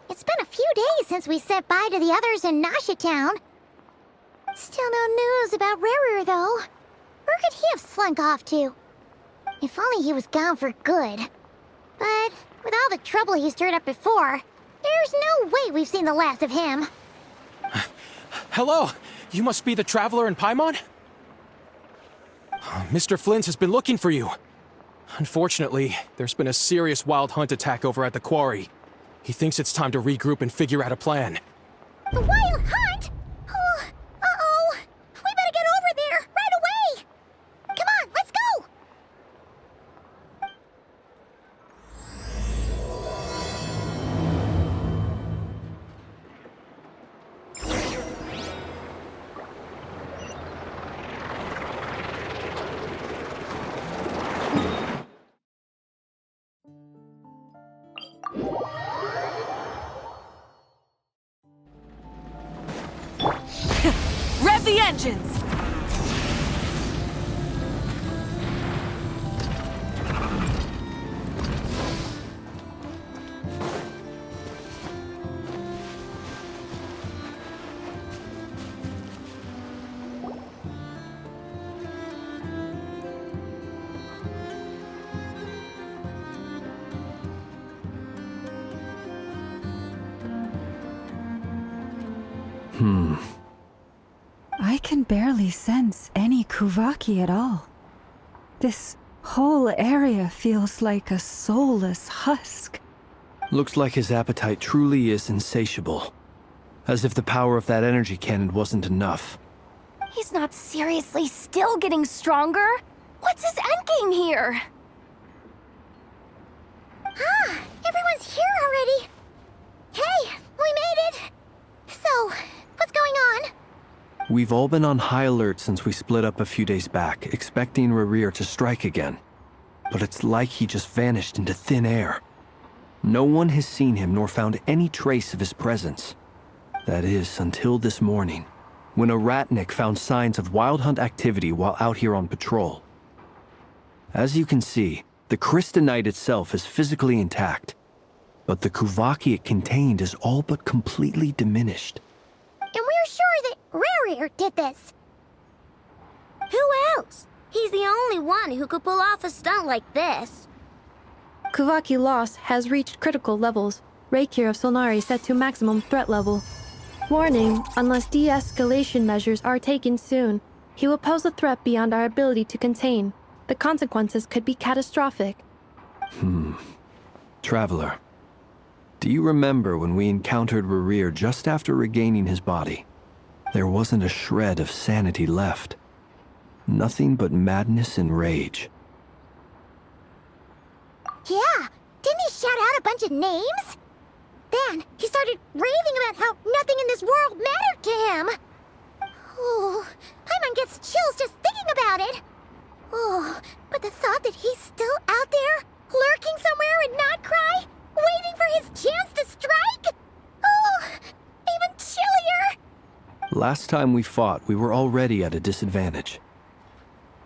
It's been a few days since we said bye to the others in Nasha Town. Still no news about Rerir, though. Where could he have slunk off to? If only he was gone for good. But with all the trouble he stirred up before, there's no way we've seen the last of him. Hello! You must be the traveler in Paimon? Mr. Flynn has been looking for you. Unfortunately, there's been a serious wild hunt attack over at the quarry. He thinks it's time to regroup and figure out a plan. The wild hunt? Oh, uh-oh. We better get over there, right away! Come on, let's go! Rev the engines! I can barely sense any Kuvaki at all. This whole area feels like a soulless husk. Looks like his appetite truly is insatiable. As if the power of that energy cannon wasn't enough. He's not seriously still getting stronger? What's his endgame here? Everyone's here already. Hey, we made it! So, what's going on? We've all been on high alert since we split up a few days back, expecting Rerir to strike again. But it's like he just vanished into thin air. No one has seen him nor found any trace of his presence. That is, until this morning, when a ratnik found signs of wild hunt activity while out here on patrol. As you can see, the Crystonite itself is physically intact, but the Kuvaki it contained is all but completely diminished. And we're sure that Rerir did this. Who else? He's the only one who could pull off a stunt like this. Kuvaki loss has reached critical levels. Rerir of Solnari set to maximum threat level. Warning, unless de-escalation measures are taken soon, he will pose a threat beyond our ability to contain. The consequences could be catastrophic. Traveler, do you remember when we encountered Rerir just after regaining his body? There wasn't a shred of sanity left. Nothing but madness and rage. Yeah, didn't he shout out a bunch of names? Then he started raving about how nothing in this world mattered to him. Oh, Paimon gets chills just thinking about it. Oh, but the thought that he's still out there, lurking somewhere and not cry, waiting for his chance to strike? Oh, even chillier. Last time we fought, we were already at a disadvantage.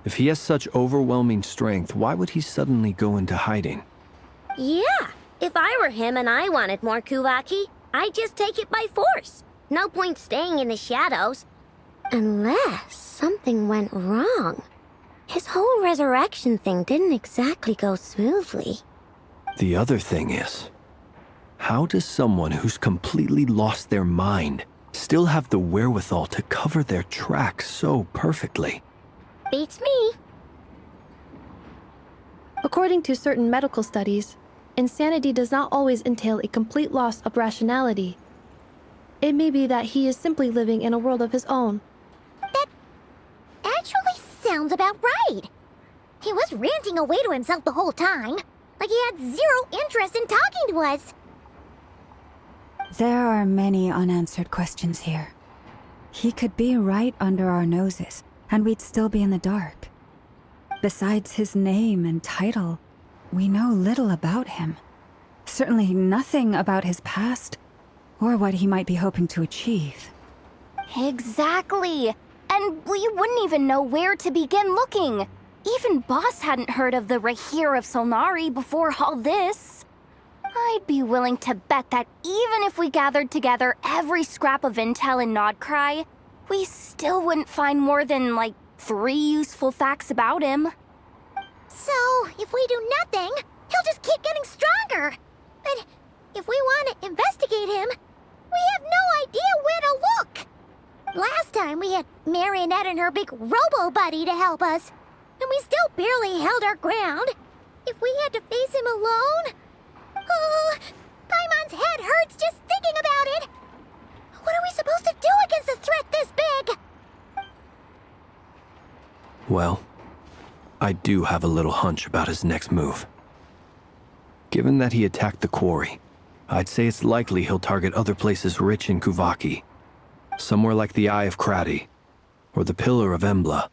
If he has such overwhelming strength, why would he suddenly go into hiding? Yeah, if I were him and I wanted more Kuvaki, I'd just take it by force. No point staying in the shadows. Unless something went wrong. His whole resurrection thing didn't exactly go smoothly. The other thing is, how does someone who's completely lost their mind still have the wherewithal to cover their tracks so perfectly? Beats me. According to certain medical studies, insanity does not always entail a complete loss of rationality. It may be that he is simply living in a world of his own. That actually sounds about right. He was ranting away to himself the whole time. Like he had zero interest in talking to us. There are many unanswered questions here. He could be right under our noses, and we'd still be in the dark. Besides his name and title, we know little about him. Certainly nothing about his past, or what he might be hoping to achieve. Exactly. And we wouldn't even know where to begin looking. Even Boss hadn't heard of the Rerir of Solnari before all this. I'd be willing to bet that even if we gathered together every scrap of intel in Nodcry, we still wouldn't find more than, like, 3 useful facts about him. So, if we do nothing, he'll just keep getting stronger. But if we want to investigate him, we have no idea where to look. Last time we had Marionette and her big robo-buddy to help us, and we still barely held our ground. If we had to face him alone... Oh, Paimon's head hurts just thinking about it. What are we supposed to do against a threat this big? Well, I do have a little hunch about his next move. Given that he attacked the quarry, I'd say it's likely he'll target other places rich in Kuvaki. Somewhere like the Eye of Krati, or the Pillar of Embla.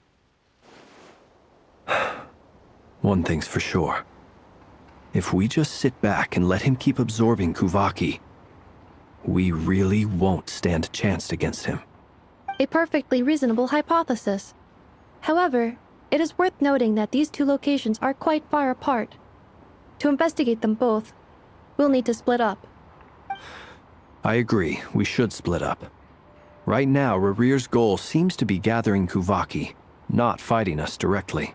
One thing's for sure. If we just sit back and let him keep absorbing Kuvaki, we really won't stand a chance against him. A perfectly reasonable hypothesis. However, it is worth noting that these two locations are quite far apart. To investigate them both, we'll need to split up. I agree, we should split up. Right now, Rerir's goal seems to be gathering Kuvaki, not fighting us directly.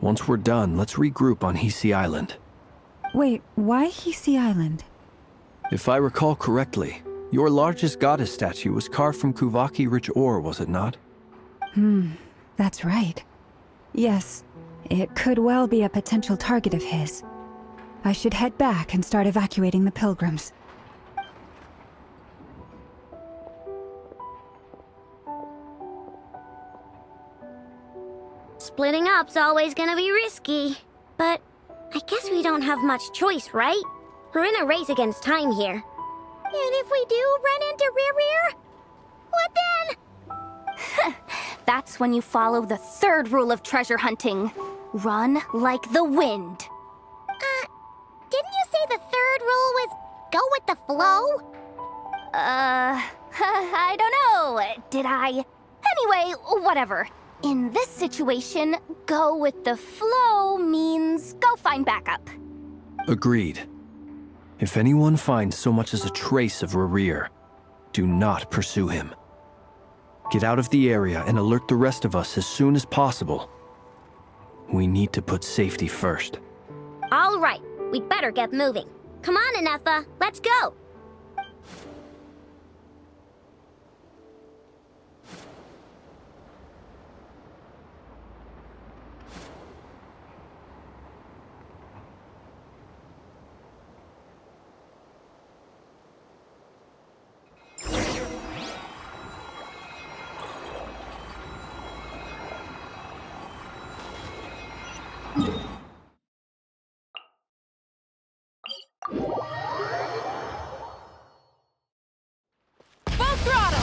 Once we're done, let's regroup on Hisi Island. Wait, why Hisi Island? If I recall correctly, your largest goddess statue was carved from Kuvaki-rich ore, was it not? That's right. Yes, it could well be a potential target of his. I should head back and start evacuating the pilgrims. Splitting up's always gonna be risky. But I guess we don't have much choice, right? We're in a race against time here. And if we do run into Rerir, what then? That's when you follow the 3rd rule of treasure hunting. Run like the wind. Didn't you say the 3rd rule was go with the flow? I don't know. Did I? Anyway, whatever. In this situation, go with the flow means go find backup. Agreed. If anyone finds so much as a trace of Rerir, do not pursue him. Get out of the area and alert the rest of us as soon as possible. We need to put safety first. All right, we'd better get moving. Come on, Anefa, let's go. Full throttle!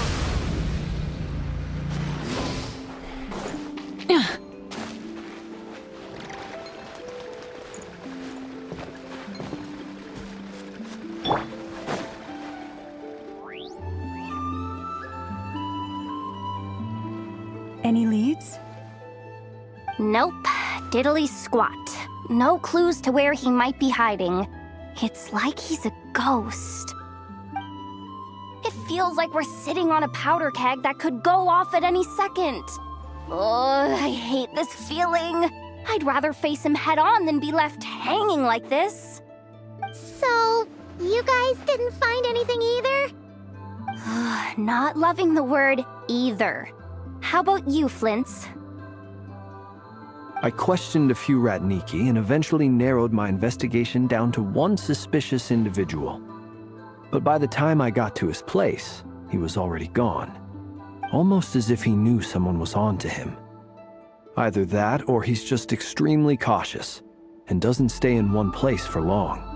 Any leads? Nope. Diddly squat. No clues to where he might be hiding. It's like he's a ghost. It feels like we're sitting on a powder keg that could go off at any second. Ugh, I hate this feeling. I'd rather face him head on than be left hanging like this. So, you guys didn't find anything either? Not loving the word either. How about you, Flints? I questioned a few Ratniki and eventually narrowed my investigation down to one suspicious individual. But by the time I got to his place, he was already gone. Almost as if he knew someone was on to him. Either that or he's just extremely cautious. and doesn't stay in one place for long.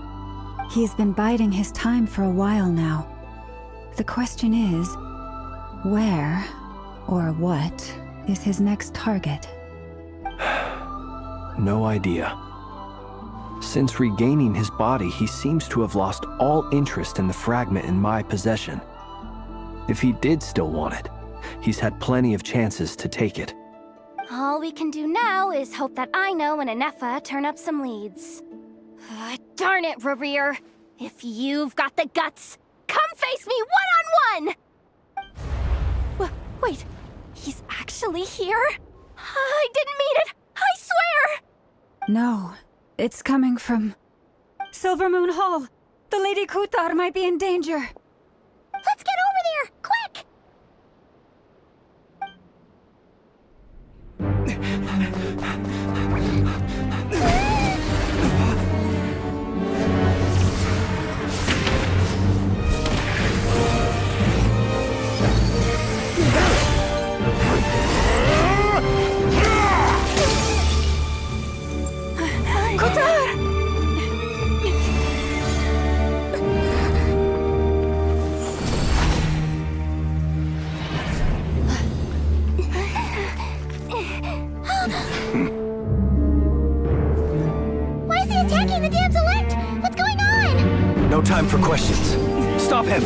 He's been biding his time for a while now. The question is, where or what is his next target? No idea. Since regaining his body, he seems to have lost all interest in the fragment in my possession. If he did still want it, he's had plenty of chances to take it. All we can do now is hope that Aino and Anefa turn up some leads. Darn it, Rerir! If you've got the guts, come face me one-on-one! Wait, he's actually here? I didn't mean it! I swear! No, it's coming from Silver Moon Hall. The Lady Kutar might be in danger. Let's get over there, quick! Why is he attacking the damsel elect? What's going on? No time for questions. Stop him!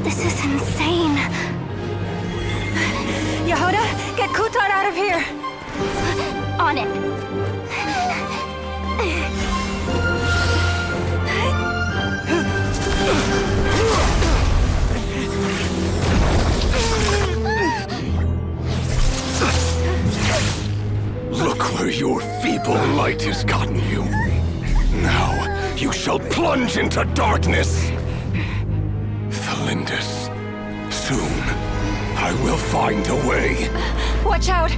This is insane. Yehuda, get Kutar out of here! On it. Look where your feeble light has gotten you. Now you shall plunge into darkness. Thalindus, soon I will find a way. Watch out!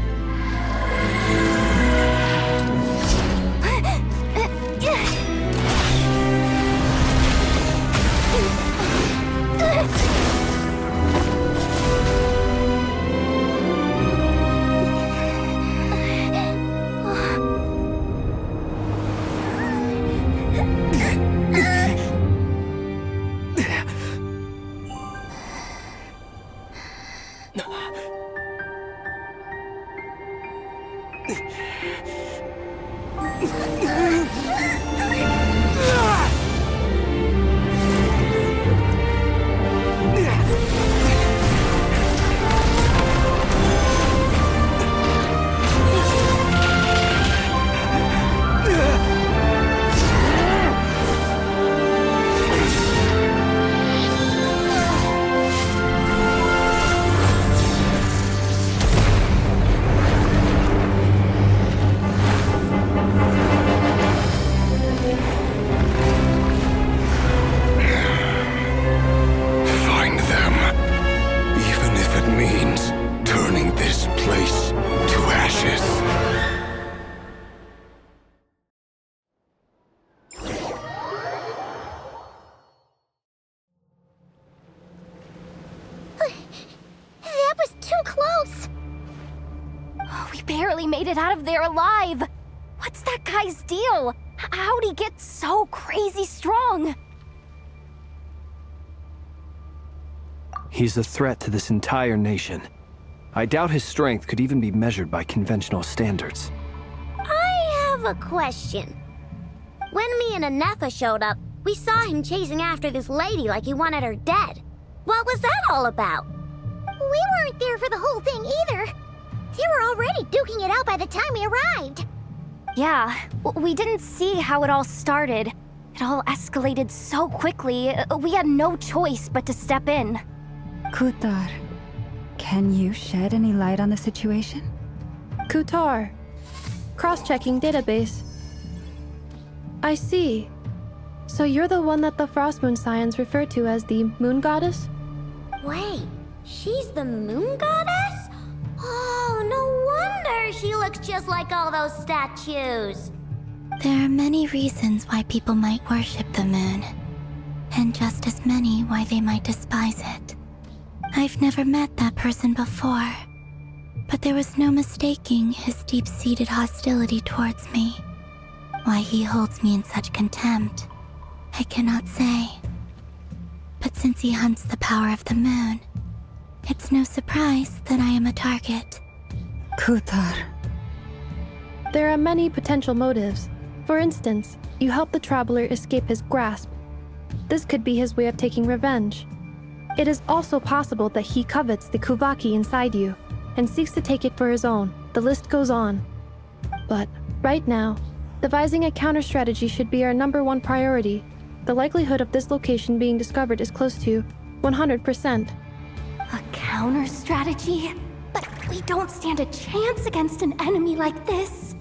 Barely made it out of there alive. What's that guy's deal? How'd he get so crazy strong? He's a threat to this entire nation. I doubt his strength could even be measured by conventional standards. I have a question. When me and Anefa showed up, we saw him chasing after this lady like he wanted her dead. What was that all about? We weren't there for the whole thing either. They were already duking it out by the time we arrived. Yeah, we didn't see how it all started. It all escalated so quickly, we had no choice but to step in. Kutar, can you shed any light on the situation? Kutar. Cross-checking database. I see. So you're the one that the Frost Moon Scions refer to as the Moon Goddess? Wait, she's the Moon Goddess? Oh, no wonder she looks just like all those statues. There are many reasons why people might worship the moon, and just as many why they might despise it. I've never met that person before, but there was no mistaking his deep-seated hostility towards me. Why he holds me in such contempt, I cannot say. But since he hunts the power of the moon, it's no surprise that I am a target. Kuthar. There are many potential motives. For instance, you help the traveler escape his grasp. This could be his way of taking revenge. It is also possible that he covets the Kuvaki inside you and seeks to take it for his own. The list goes on. But right now, devising a counter-strategy should be our #1 priority. The likelihood of this location being discovered is close to 100%. A counter-strategy? But we don't stand a chance against an enemy like this.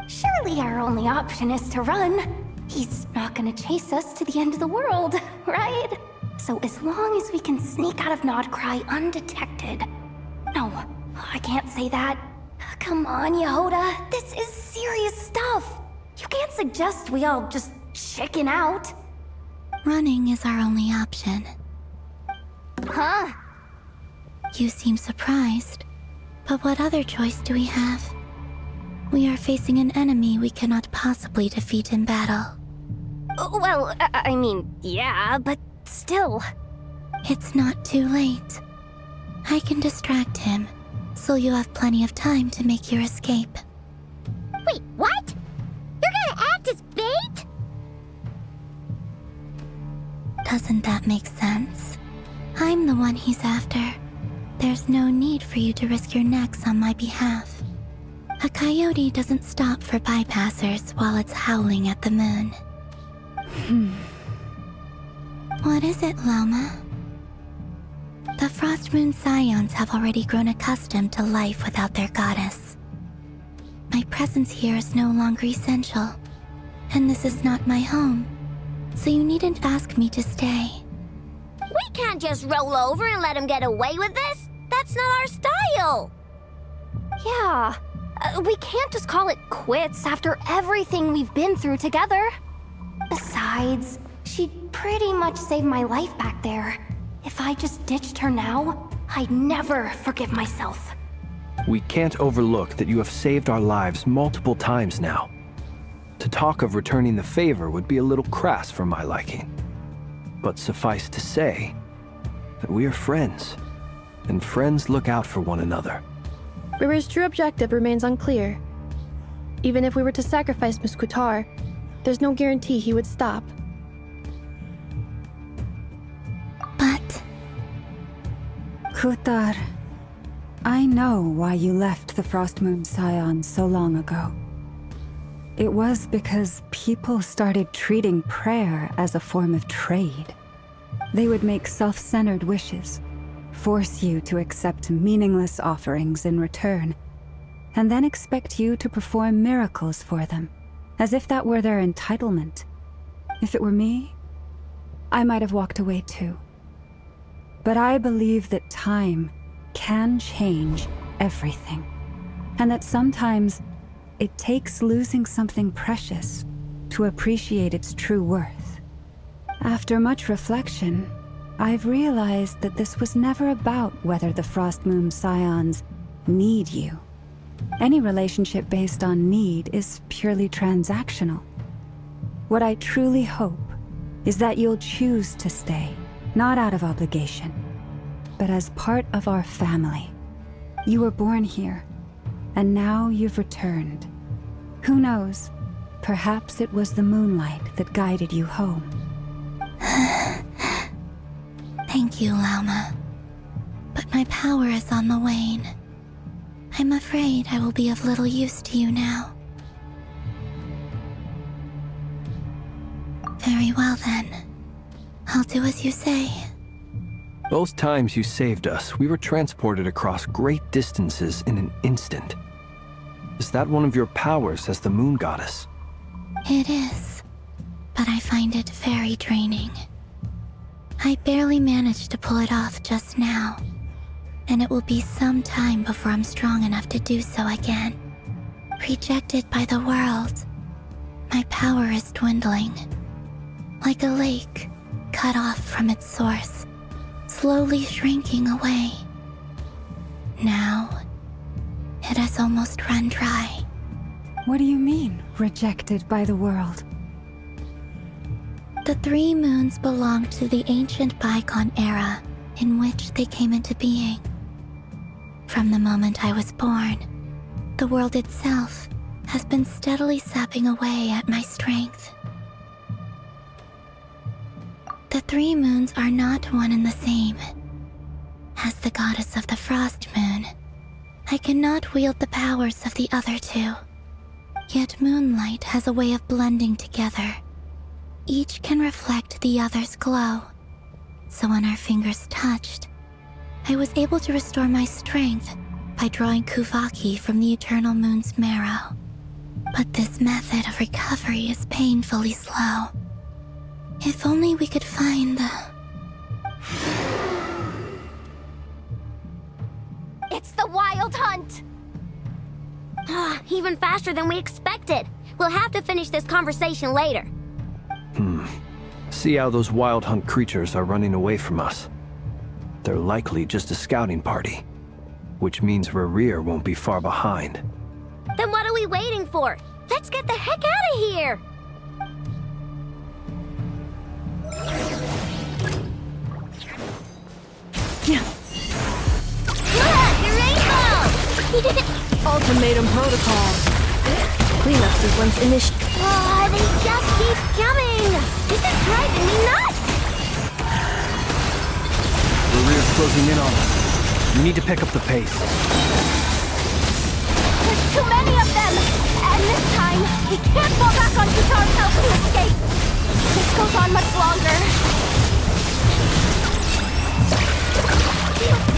Surely our only option is to run. He's not gonna chase us to the end of the world, right? So as long as we can sneak out of Nodcry undetected... No, I can't say that. Come on, Yehoda, this is serious stuff. You can't suggest we all just chicken out. Running is our only option. Huh? You seem surprised. But what other choice do we have? We are facing an enemy we cannot possibly defeat in battle. Well, I mean, yeah, but still. It's not too late. I can distract him, so you have plenty of time to make your escape. Wait, what? You're gonna act as bait? Doesn't that make sense? I'm the one he's after. There's no need for you to risk your necks on my behalf. A coyote doesn't stop for bypassers while it's howling at the moon. What is it, Loma? The Frost Moon Scions have already grown accustomed to life without their goddess. My presence here is no longer essential, and this is not my home, so you needn't ask me to stay. We can't just roll over and let him get away with this. That's not our style. Yeah, we can't just call it quits after everything we've been through together. Besides, she'd pretty much saved my life back there. If I just ditched her now, I'd never forgive myself. We can't overlook that you have saved our lives multiple times now. To talk of returning the favor would be a little crass for my liking. But suffice to say that we are friends, and friends look out for one another. Rerir's true objective remains unclear. Even if we were to sacrifice Miss Kutar, there's no guarantee he would stop. But... Kuthar, I know why you left the Frost Moon Scions so long ago. It was because people started treating prayer as a form of trade. They would make self-centered wishes, force you to accept meaningless offerings in return, and then expect you to perform miracles for them, as if that were their entitlement. If it were me, I might have walked away too. But I believe that time can change everything, and that sometimes it takes losing something precious to appreciate its true worth. After much reflection, I've realized that this was never about whether the Frost Moon Scions need you. Any relationship based on need is purely transactional. What I truly hope is that you'll choose to stay, not out of obligation, but as part of our family. You were born here, and now you've returned. Who knows? Perhaps it was the moonlight that guided you home. Thank you, Lauma. But my power is on the wane. I'm afraid I will be of little use to you now. Very well then. I'll do as you say. Both times you saved us, we were transported across great distances in an instant. Is that one of your powers as the moon goddess? It is, but I find it very draining. I barely managed to pull it off just now, and it will be some time before I'm strong enough to do so again. Rejected by the world, My power is dwindling. Like a lake cut off from its source, slowly shrinking away. Now, it has almost run dry. What do you mean, rejected by the world? The 3 moons belong to the ancient bygone era in which they came into being. From the moment I was born, the world itself has been steadily sapping away at my strength. The 3 moons are not one and the same. As the goddess of the Frost Moon, I cannot wield the powers of the other 2. Yet moonlight has a way of blending together. Each can reflect the other's glow. So when our fingers touched, I was able to restore my strength by drawing Kuvaki from the Eternal Moon's marrow. But this method of recovery is painfully slow. If only we could find the... It's the Wild Hunt! Even faster than we expected. We'll have to finish this conversation later. See how those Wild Hunt creatures are running away from us. They're likely just a scouting party, which means Rerir won't be far behind. Then what are we waiting for? Let's get the heck out of here! Look, your rainbow! Ultimatum protocol. Cleanups is once initiated. Oh, they just keep coming! This is driving me nuts! Rerir's closing in on us. We need to pick up the pace. There's too many of them! And this time, we can't fall back on Guitar's help to escape! This goes on much longer.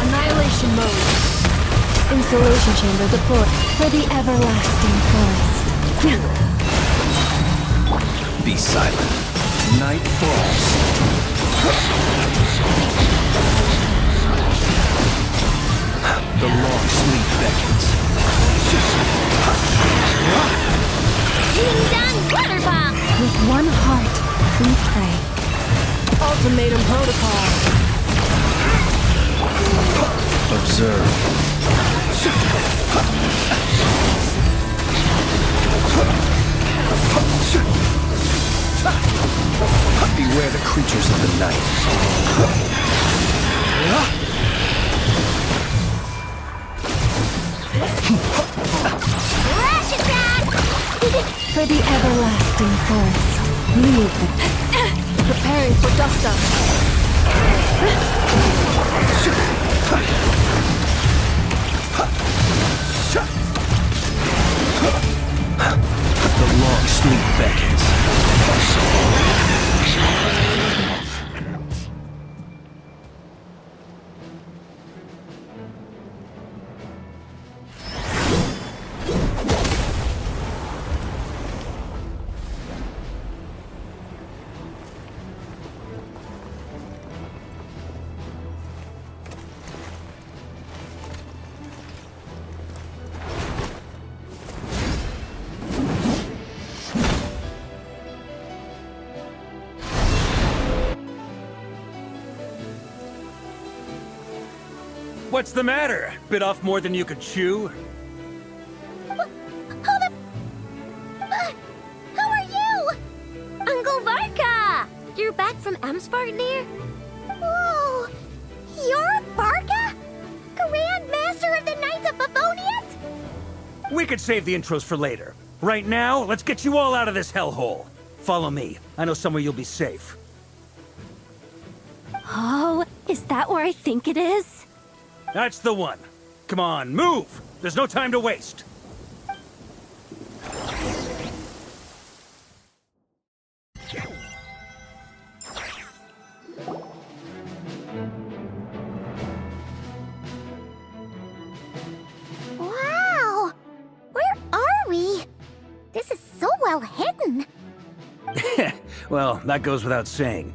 Annihilation mode. Insulation chamber deployed. For the everlasting forest. Be silent. Night falls. The long sleep beckons. Ding dong, water bomb! With one heart, we pray. Ultimatum protocol. Observe. Beware the creatures of the night. Rush attack! For the everlasting forest, lead them. Preparing for dust up. The long sleep beckons. What's the matter? Bit off more than you could chew? Who are you? Uncle Varka! You're back from Rerir? Whoa! You're Barca? Grand Master of the Knights of Favonius? We could save the intros for later. Right now, let's get you all out of this hellhole. Follow me. I know somewhere you'll be safe. Oh, is that where I think it is? That's the one. Come on, move! There's no time to waste. Wow! Where are we? This is so well hidden. Well, that goes without saying.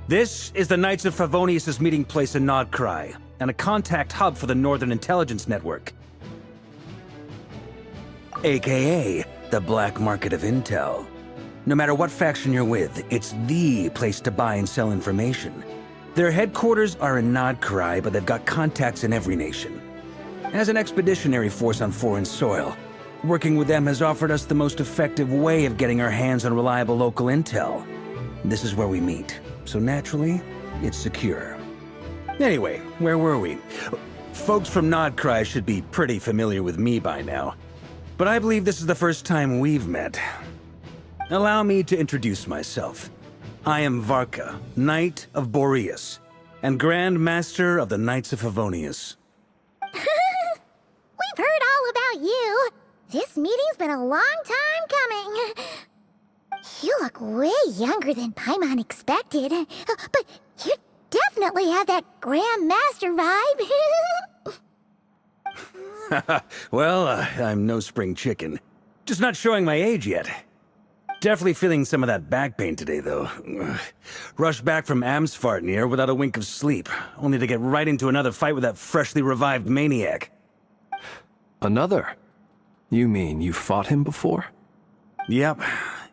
This is the Knights of Favonius' meeting place in Nodcry, and a contact hub for the Northern Intelligence Network. AKA, the black market of intel. No matter what faction you're with, it's the place to buy and sell information. Their headquarters are in Nodcry, but they've got contacts in every nation. As an expeditionary force on foreign soil, working with them has offered us the most effective way of getting our hands on reliable local intel. This is where we meet, so naturally, it's secure. Anyway, where were we? Folks from Nodcry should be pretty familiar with me by now, but I believe this is the first time we've met. Allow me to introduce myself. I am Varka, Knight of Boreas, and Grand Master of the Knights of Favonius. We've heard all about you. This meeting's been a long time coming. You look way younger than Paimon expected, but you definitely have that Grand Master vibe. Well, I'm no spring chicken. Just not showing my age yet. Definitely feeling some of that back pain today, though. Rushed back from Amsfartnir without a wink of sleep, only to get right into another fight with that freshly revived maniac. Another? You mean you fought him before? Yep.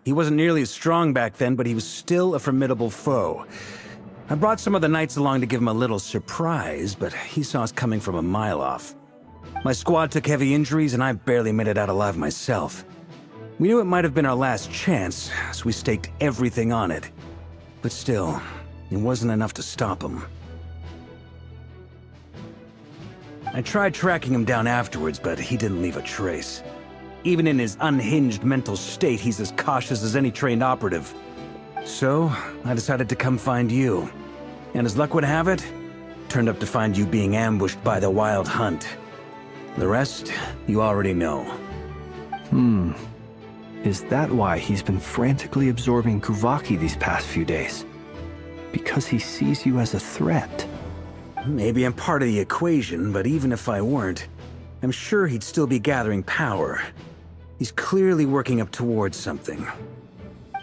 He wasn't nearly as strong back then, but he was still a formidable foe. I brought some of the knights along to give him a little surprise, but he saw us coming from a mile off. My squad took heavy injuries, and I barely made it out alive myself. We knew it might have been our last chance, so we staked everything on it. But still, it wasn't enough to stop him. I tried tracking him down afterwards, but he didn't leave a trace. Even in his unhinged mental state, he's as cautious as any trained operative. So, I decided to come find you. And as luck would have it, turned up to find you being ambushed by the Wild Hunt. The rest, you already know. Is that why he's been frantically absorbing Kuvaki these past few days? Because he sees you as a threat? Maybe I'm part of the equation, but even if I weren't, I'm sure he'd still be gathering power. He's clearly working up towards something.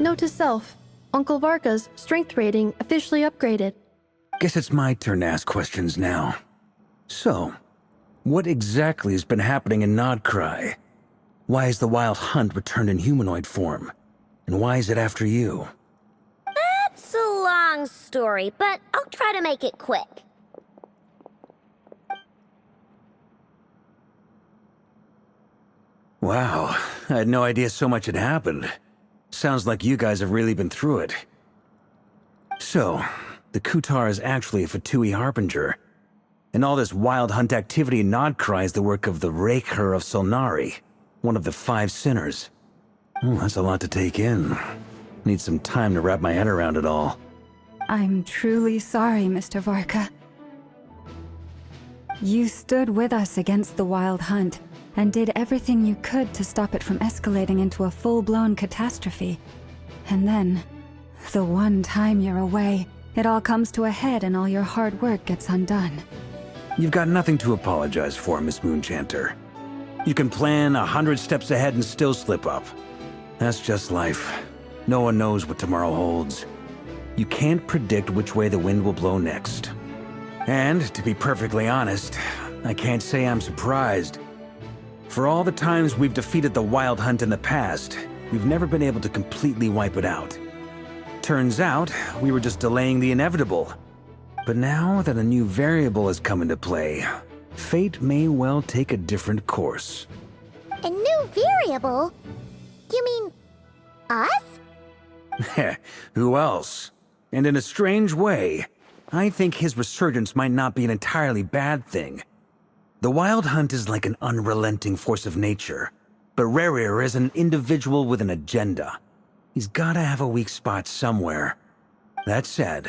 Note to self, Uncle Varka's strength rating officially upgraded. Guess it's my turn to ask questions now. So, what exactly has been happening in Nodcry? Why is the Wild Hunt returned in humanoid form? And why is it after you? That's a long story, but I'll try to make it quick. Wow, I had no idea so much had happened. Sounds like you guys have really been through it. So, the Kutar is actually a Fatui Harbinger. And all this Wild Hunt activity in Nodcry is the work of the Rerir of Solnari, one of the 5 sinners. That's a lot to take in. Need some time to wrap my head around it all. I'm truly sorry, Mr. Varka. You stood with us against the Wild Hunt, and did everything you could to stop it from escalating into a full-blown catastrophe. And then, the one time you're away, it all comes to a head and all your hard work gets undone. You've got nothing to apologize for, Miss Moonchanter. You can plan 100 steps ahead and still slip up. That's just life. No one knows what tomorrow holds. You can't predict which way the wind will blow next. And, to be perfectly honest, I can't say I'm surprised. For all the times we've defeated the Wild Hunt in the past, we've never been able to completely wipe it out. Turns out, we were just delaying the inevitable. But now that a new variable has come into play, fate may well take a different course. A new variable? You mean us? Who else? And in a strange way, I think his resurgence might not be an entirely bad thing. The Wild Hunt is like an unrelenting force of nature, but Rerir is an individual with an agenda. He's gotta have a weak spot somewhere. That said,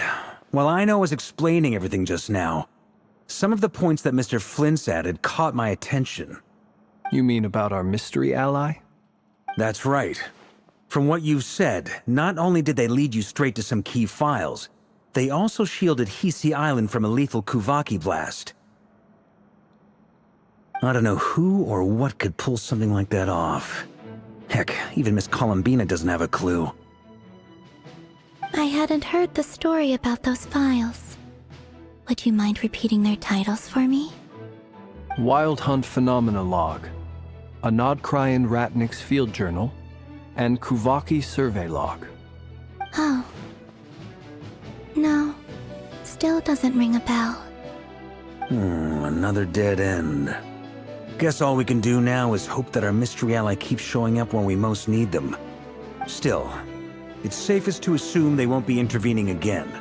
while I was explaining everything just now, some of the points that Mr. Flint's added caught my attention. You mean about our mystery ally? That's right. From what you've said, not only did they lead you straight to some key files, they also shielded Hisi Island from a lethal Kuvaki blast. I don't know who or what could pull something like that off. Heck, even Miss Columbina doesn't have a clue. I hadn't heard the story about those files. Would you mind repeating their titles for me? Wild Hunt Phenomena Log, a Nodcryan Ratnik's Field Journal, and Kuvaki survey log. Oh. No. Still doesn't ring a bell. Another dead end. Guess all we can do now is hope that our mystery ally keeps showing up when we most need them. Still, it's safest to assume they won't be intervening again.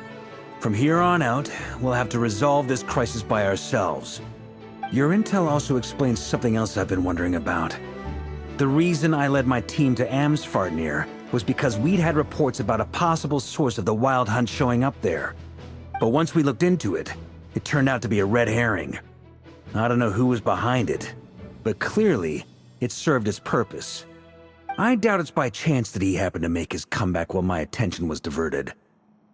From here on out, we'll have to resolve this crisis by ourselves. Your intel also explains something else I've been wondering about. The reason I led my team to Amsfarnir was because we'd had reports about a possible source of the Wild Hunt showing up there. But once we looked into it, it turned out to be a red herring. I don't know who was behind it, but clearly, it served its purpose. I doubt it's by chance that he happened to make his comeback while my attention was diverted.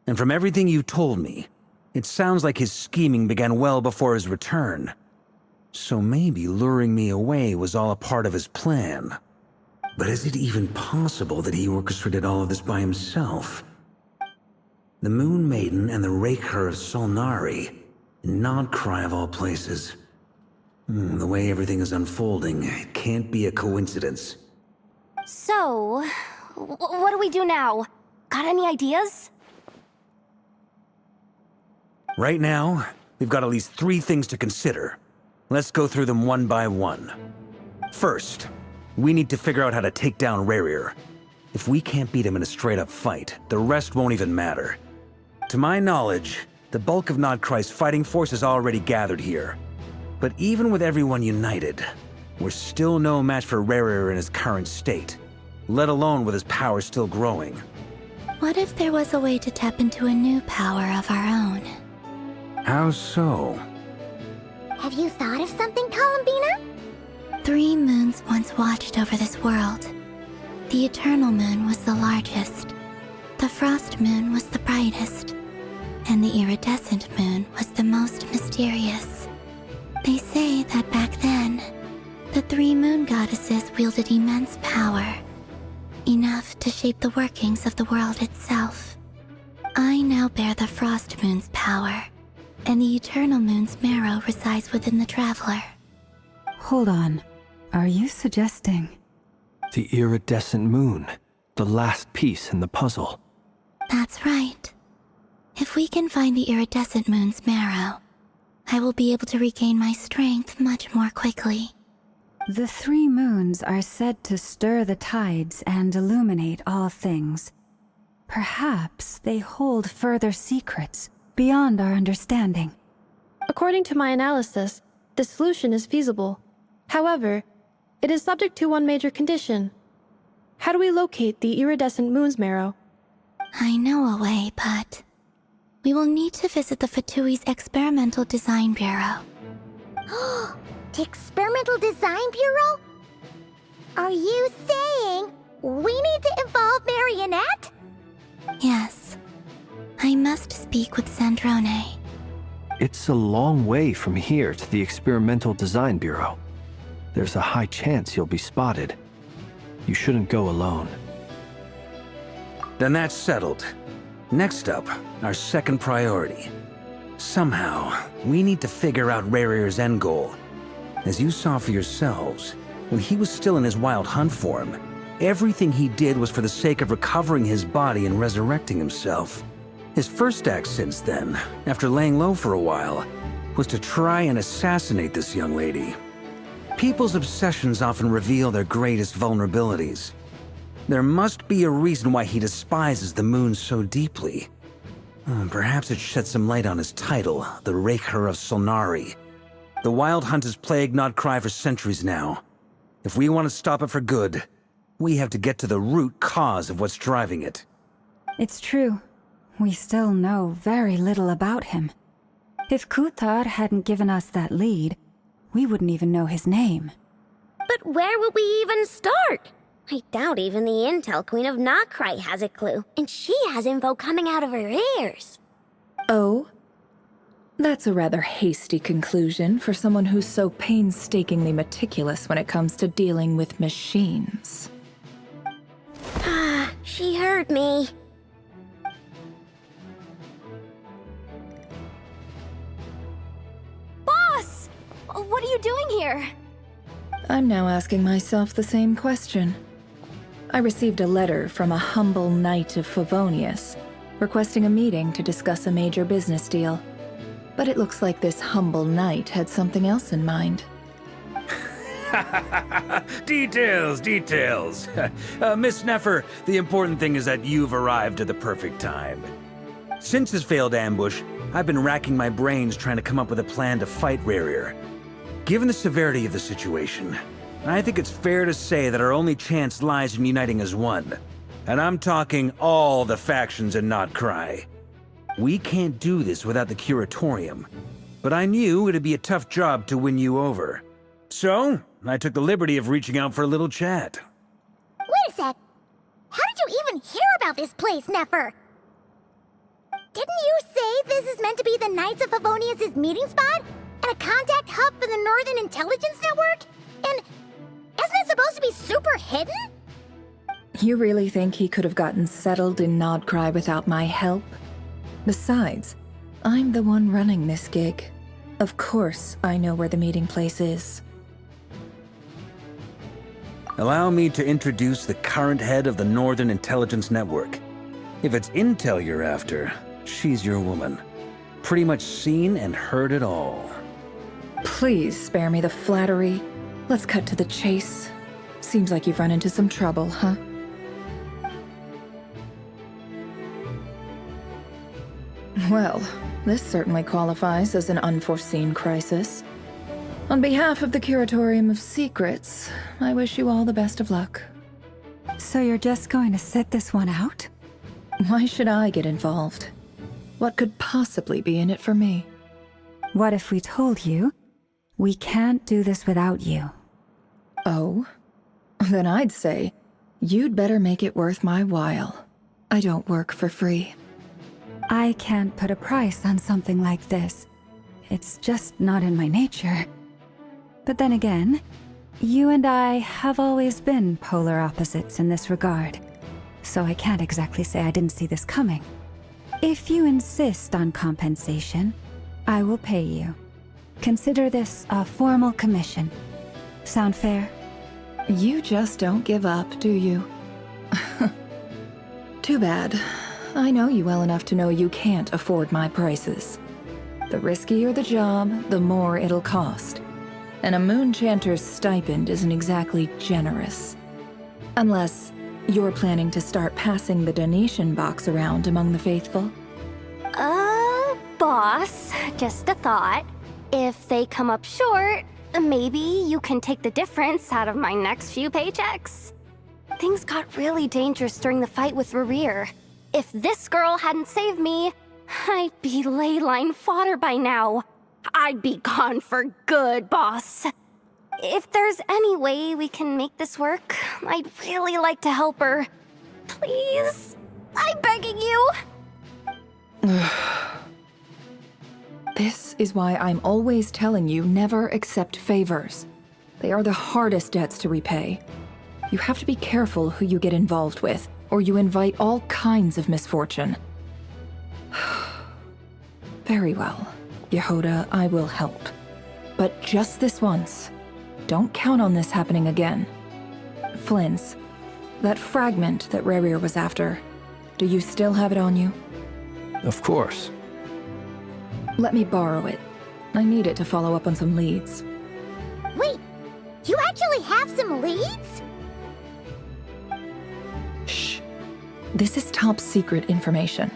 And from everything you told me, it sounds like his scheming began well before his return. So maybe luring me away was all a part of his plan. But is it even possible that he orchestrated all of this by himself? The Moon Maiden and the Rerir of Solnari, Nodcry of all places. The way everything is unfolding, it can't be a coincidence. So, what do we do now? Got any ideas? Right now, we've got at least 3 things to consider. Let's go through them one by one. First, we need to figure out how to take down Rerir. If we can't beat him in a straight-up fight, the rest won't even matter. To my knowledge, the bulk of Nodcry's fighting force is already gathered here. But even with everyone united, we're still no match for Rerir in his current state, let alone with his power still growing. What if there was a way to tap into a new power of our own? How so? Have you thought of something, Columbina? 3 moons once watched over this world. The Eternal Moon was the largest. The Frost Moon was the brightest. And the Iridescent Moon was the most mysterious. They say that back then, the 3 moon goddesses wielded immense power. Enough to shape the workings of the world itself. I now bear the Frost Moon's power, and the Eternal Moon's marrow resides within the Traveler. Hold on. Are you suggesting... The iridescent moon, the last piece in the puzzle. That's right. If we can find the Iridescent Moon's marrow, I will be able to regain my strength much more quickly. The 3 moons are said to stir the tides and illuminate all things. Perhaps they hold further secrets beyond our understanding. According to my analysis, the solution is feasible. However, it is subject to one major condition. How do we locate the Iridescent Moon's marrow? I know a way, but... we will need to visit the Fatui's Experimental Design Bureau. The Experimental Design Bureau? Are you saying we need to involve Marionette? Yes. I must speak with Sandrone. It's a long way from here to the Experimental Design Bureau. There's a high chance you'll be spotted. You shouldn't go alone. Then that's settled. Next up, our second priority. Somehow, we need to figure out Rerir's end goal. As you saw for yourselves, when he was still in his Wild Hunt form, everything he did was for the sake of recovering his body and resurrecting himself. His first act since then, after laying low for a while, was to try and assassinate this young lady. People's obsessions often reveal their greatest vulnerabilities. There must be a reason why he despises the moon so deeply. Perhaps it sheds some light on his title, the Rerir of Solnari. The Wild Hunt has plagued Nodcry for centuries now. If we want to stop it for good, we have to get to the root cause of what's driving it. It's true. We still know very little about him. If Kuthar hadn't given us that lead, we wouldn't even know his name. But where would we even start? I doubt even the Intel Queen of Nodcry has a clue, and she has info coming out of her ears. Oh? That's a rather hasty conclusion for someone who's so painstakingly meticulous when it comes to dealing with machines. Ah, she heard me. Boss! What are you doing here? I'm now asking myself the same question. I received a letter from a humble knight of Favonius, requesting a meeting to discuss a major business deal. But it looks like this humble knight had something else in mind. Details, details. Miss Neffer, the important thing is that you've arrived at the perfect time. Since his failed ambush, I've been racking my brains trying to come up with a plan to fight Rerir. Given the severity of the situation, I think it's fair to say that our only chance lies in uniting as one. And I'm talking all the factions in Notcry. We can't do this without the Curatorium, but I knew it'd be a tough job to win you over. So, I took the liberty of reaching out for a little chat. Wait a sec. How did you even hear about this place, Neffer? Didn't you say this is meant to be the Knights of Favonius' meeting spot? And a contact hub for the Northern Intelligence Network? And isn't it supposed to be super hidden? You really think he could have gotten settled in Nodcry without my help? Besides, I'm the one running this gig. Of course I know where the meeting place is. Allow me to introduce the current head of the Northern Intelligence Network. If it's intel you're after, she's your woman. Pretty much seen and heard it all. Please spare me the flattery. Let's cut to the chase. Seems like you've run into some trouble, huh? Well, this certainly qualifies as an unforeseen crisis. On behalf of the Curatorium of Secrets, I wish you all the best of luck. So you're just going to sit this one out? Why should I get involved? What could possibly be in it for me? What if we told you we can't do this without you? Oh? Then I'd say, you'd better make it worth my while. I don't work for free. I can't put a price on something like this. It's just not in my nature. But then again, you and I have always been polar opposites in this regard, so I can't exactly say I didn't see this coming. If you insist on compensation, I will pay you. Consider this a formal commission. Sound fair? You just don't give up, do you? Too bad. I know you well enough to know you can't afford my prices. The riskier the job, the more it'll cost. And a Moonchanter's stipend isn't exactly generous. Unless you're planning to start passing the donation box around among the faithful. Boss, just a thought. If they come up short, maybe you can take the difference out of my next few paychecks. Things got really dangerous during the fight with Rerir. If this girl hadn't saved me, I'd be ley line fodder by now. I'd be gone for good, boss. If there's any way we can make this work, I'd really like to help her. Please? I'm begging you. This is why I'm always telling you never accept favors. They are the hardest debts to repay. You have to be careful who you get involved with, or you invite all kinds of misfortune. Very well, Yehoda, I will help. But just this once. Don't count on this happening again. Flynn's, that fragment that Rerir was after, do you still have it on you? Of course. Let me borrow it. I need it to follow up on some leads. Wait, you actually have some leads? Shh. This is top secret information.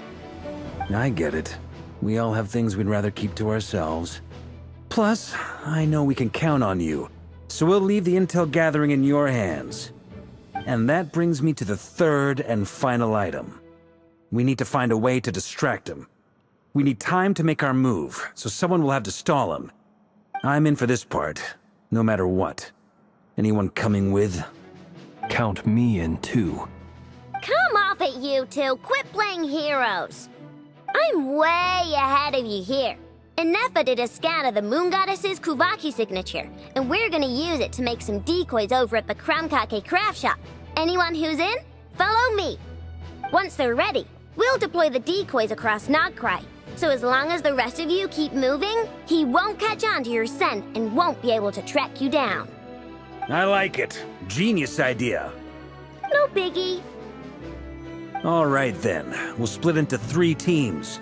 I get it. We all have things we'd rather keep to ourselves. Plus, I know we can count on you, so we'll leave the intel gathering in your hands. And that brings me to the third and final item. We need to find a way to distract him. We need time to make our move, so someone will have to stall him. I'm in for this part, no matter what. Anyone coming with? Count me in too. Come off it, you two. Quit playing heroes. I'm way ahead of you here. Nefa did a scan of the Moon Goddess's Kuvaki signature, and we're gonna use it to make some decoys over at the Kramkake craft shop. Anyone who's in, follow me. Once they're ready, we'll deploy the decoys across Nogcry. So as long as the rest of you keep moving, he won't catch on to your scent and won't be able to track you down. I like it. Genius idea. No biggie. All right then, we'll split into 3 teams.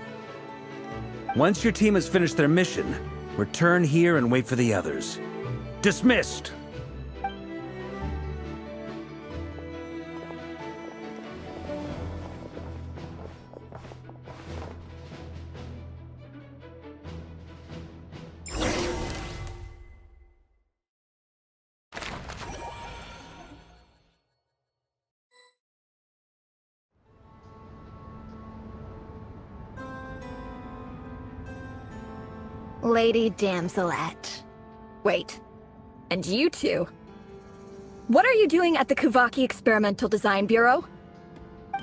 Once your team has finished their mission, return here and wait for the others. Dismissed! Lady Damselette. Wait, and you two? What are you doing at the Kuvaki Experimental Design Bureau?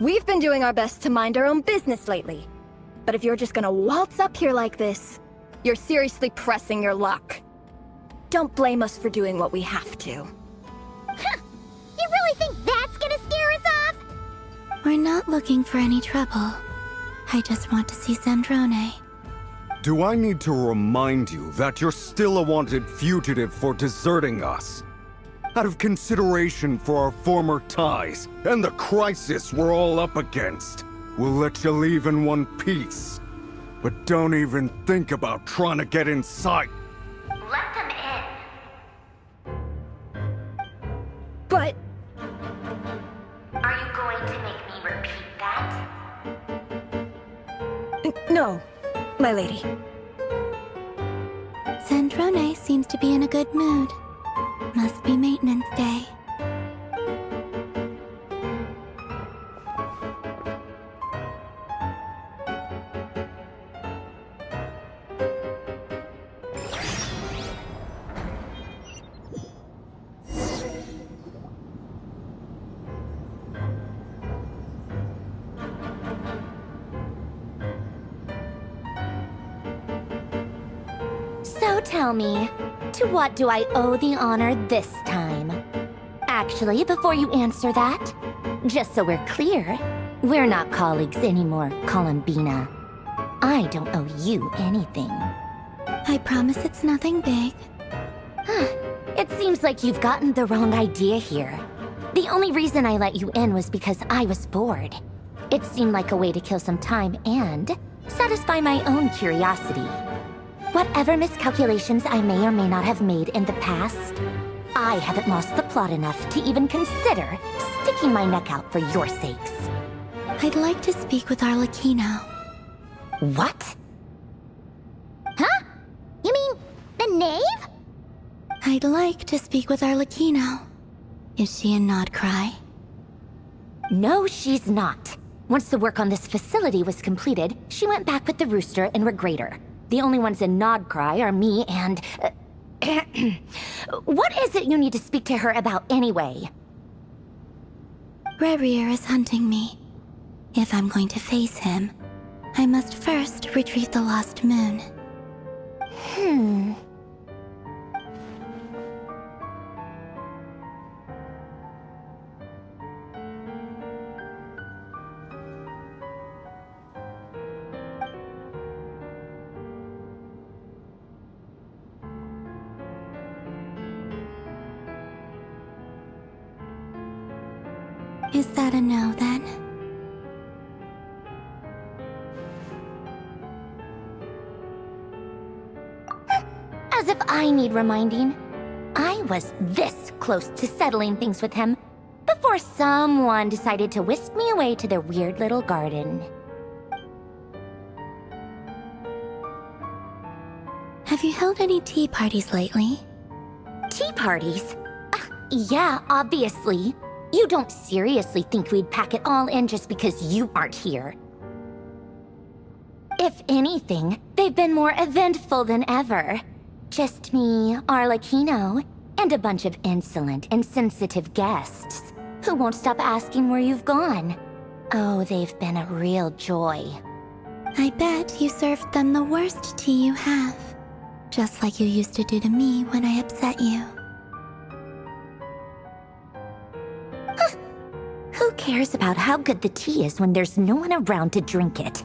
We've been doing our best to mind our own business lately. But if you're just gonna waltz up here like this, you're seriously pressing your luck. Don't blame us for doing what we have to. Huh. You really think that's gonna scare us off? We're not looking for any trouble. I just want to see Zandrone. Do I need to remind you that you're still a wanted fugitive for deserting us? Out of consideration for our former ties and the crisis we're all up against, we'll let you leave in one piece. But don't even think about trying to get inside. Let them in. But... Are you going to make me repeat that? No, my lady. Zandrone seems to be in a good mood. Must be maintenance day. So tell me, to what do I owe the honor this time? Actually, before you answer that, just so we're clear, we're not colleagues anymore, Columbina. I don't owe you anything. I promise it's nothing big. It seems like you've gotten the wrong idea here. The only reason I let you in was because I was bored. It seemed like a way to kill some time and satisfy my own curiosity. Whatever miscalculations I may or may not have made in the past, I haven't lost the plot enough to even consider sticking my neck out for your sakes. I'd like to speak with Arlecchino. What? Huh? You mean the knave? I'd like to speak with Arlecchino. Is she in Nodcry? No, she's not. Once the work on this facility was completed, she went back with the Rooster and Regrator. The only ones in Nodcry are me and... What is it you need to speak to her about anyway? Rerir is hunting me. If I'm going to face him, I must first retrieve the lost moon. Is that a no, then? As if I need reminding. I was this close to settling things with him before someone decided to whisk me away to their weird little garden. Have you held any tea parties lately? Tea parties? Yeah, obviously. You don't seriously think we'd pack it all in just because you aren't here. If anything, they've been more eventful than ever. Just me, Arlecchino, and a bunch of insolent, insensitive guests who won't stop asking where you've gone. Oh, they've been a real joy. I bet you served them the worst tea you have. Just like you used to do to me when I upset you. Who cares about how good the tea is when there's no one around to drink it?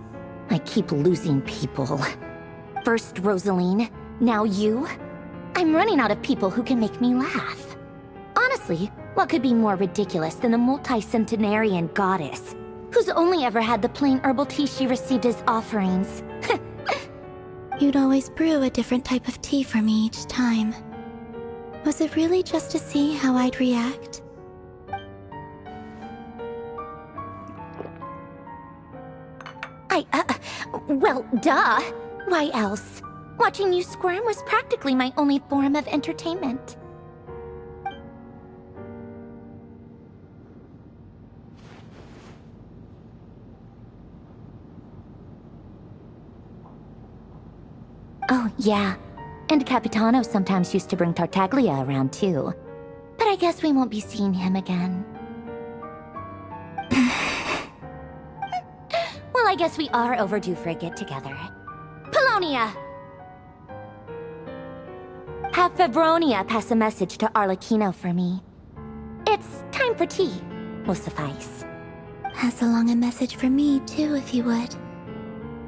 I keep losing people. First Rosaline, now you. I'm running out of people who can make me laugh. Honestly, Honestly, what could be more ridiculous than a multi-centenarian goddess who's only ever had the plain herbal tea she received as offerings? You'd always brew a different type of tea for me each time. Was it really just to see how I'd react? Well, duh. Why else? Watching you squirm was practically my only form of entertainment. Oh, yeah. And Capitano sometimes used to bring Tartaglia around, too. But I guess we won't be seeing him again. Well, I guess we are overdue for a get-together. Polonia! Have Febronia pass a message to Arlecchino for me. It's time for tea. Will suffice. Pass along a message for me, too, if you would.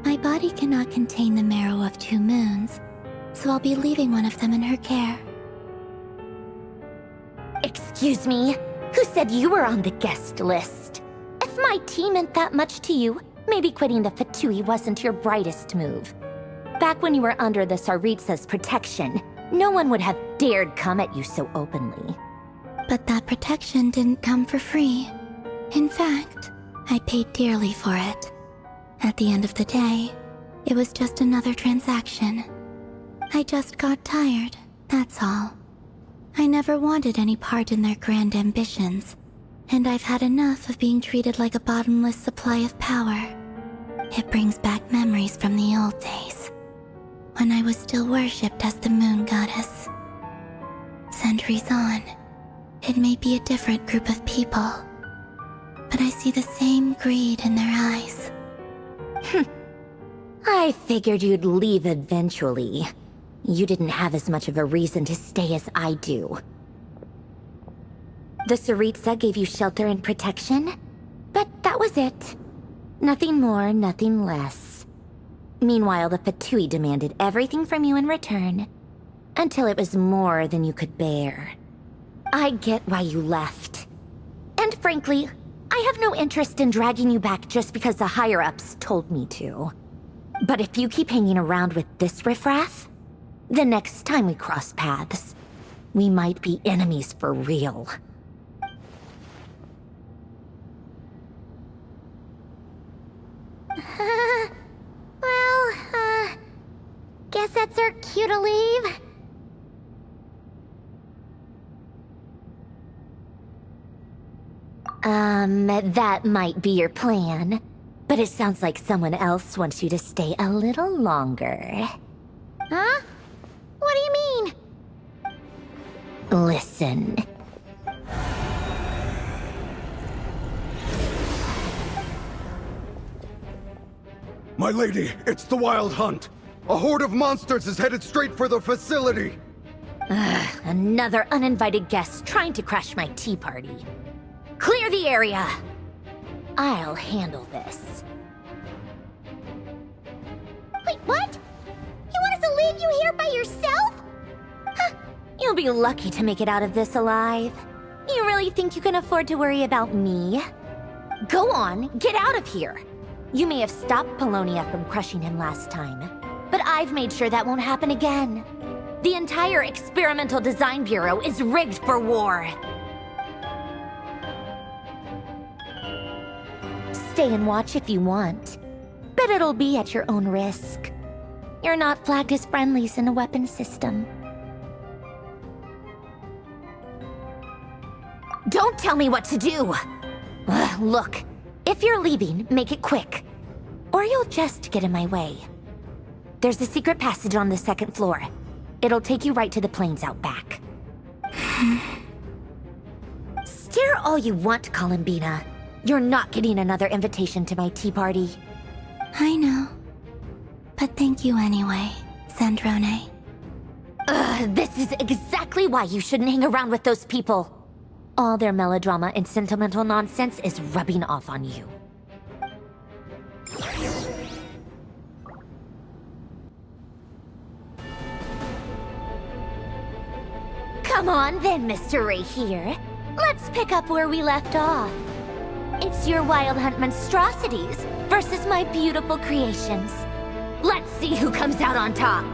My body cannot contain the marrow of 2 moons, so I'll be leaving one of them in her care. Excuse me? Who said you were on the guest list? If my tea meant that much to you, maybe quitting the Fatui wasn't your brightest move. Back when you were under the Tsaritsa's protection, no one would have dared come at you so openly. But that protection didn't come for free. In fact, I paid dearly for it. At the end of the day, it was just another transaction. I just got tired, that's all. I never wanted any part in their grand ambitions, and I've had enough of being treated like a bottomless supply of power. It brings back memories from the old days, when I was still worshipped as the moon goddess. Centuries on, it may be a different group of people, but I see the same greed in their eyes. I figured you'd leave eventually. You didn't have as much of a reason to stay as I do. The Tsaritsa gave you shelter and protection, but that was it. Nothing more, nothing less. Meanwhile, the Fatui demanded everything from you in return, until it was more than you could bear. I get why you left. And frankly, I have no interest in dragging you back just because the higher-ups told me to. But if you keep hanging around with this riffraff, the next time we cross paths, we might be enemies for real. Guess that's our cue to leave. That might be your plan, but it sounds like someone else wants you to stay a little longer. Huh? What do you mean? Listen. My lady, it's the Wild Hunt. A horde of monsters is headed straight for the facility. Another uninvited guest trying to crash my tea party. Clear the area! I'll handle this. Wait, what? You want us to leave you here by yourself? You'll be lucky to make it out of this alive. You really think you can afford to worry about me? Go on, get out of here. You may have stopped Polonia from crushing him last time, but I've made sure that won't happen again. The entire Experimental Design Bureau is rigged for war. Stay and watch if you want, but it'll be at your own risk. You're not flagged as friendlies in the weapons system. Don't tell me what to do! Look, if you're leaving, make it quick. Or you'll just get in my way. There's a secret passage on the 2nd floor. It'll take you right to the plains out back. Stare all you want, Columbina. You're not getting another invitation to my tea party. I know. But thank you anyway, Sandrone. This is exactly why you shouldn't hang around with those people. All their melodrama and sentimental nonsense is rubbing off on you. Come Come on then, Mr. Rerir. Let's pick up where we left off. It's your Wild Hunt monstrosities versus my beautiful creations. Let's see who comes out on top.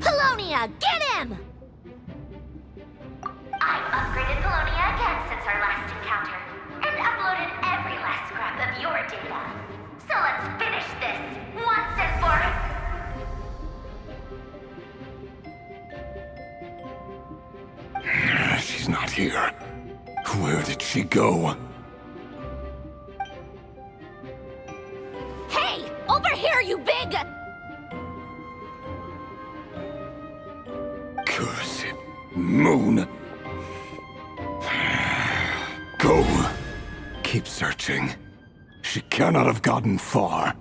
Polonia, get him! I've upgraded Polonia again since our last encounter, and uploaded every last scrap of your data. So let's finish this once and for... She's not here. Where did she go? Hey! Over here, you big... Cursed moon. Go. Keep searching. She cannot have gotten far.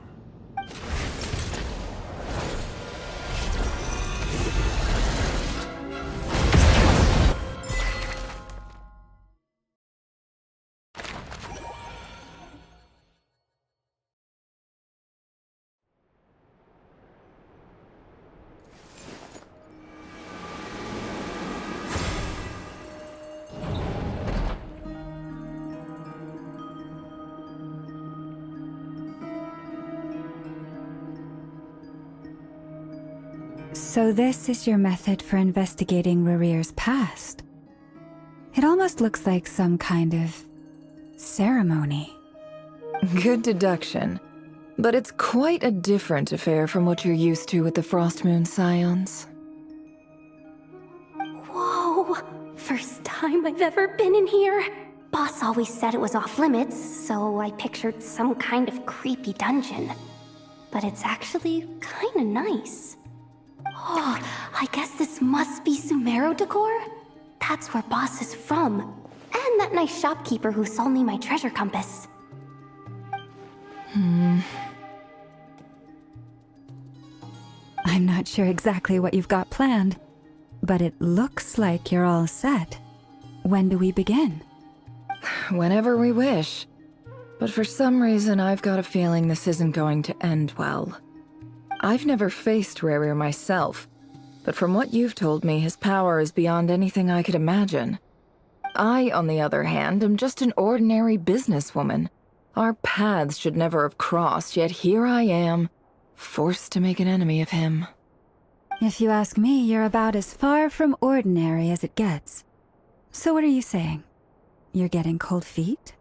So this is your method for investigating Rerir's past? It almost looks like some kind of ceremony. Good deduction. But it's quite a different affair from what you're used to with the Frost Moon Scions. Whoa! First time I've ever been in here. Boss always said it was off limits, so I pictured some kind of creepy dungeon. But it's actually kinda nice. Oh, I guess this must be Sumero decor? That's where Boss is from. And that nice shopkeeper who sold me my treasure compass. I'm not sure exactly what you've got planned, but it looks like you're all set. When do we begin? Whenever we wish. But for some reason, I've got a feeling this isn't going to end well. I've never faced Rerir myself, but from what you've told me, his power is beyond anything I could imagine. I, on the other hand, am just an ordinary businesswoman. Our paths should never have crossed, yet here I am, forced to make an enemy of him. If you ask me, you're about as far from ordinary as it gets. So what are you saying? You're getting cold feet?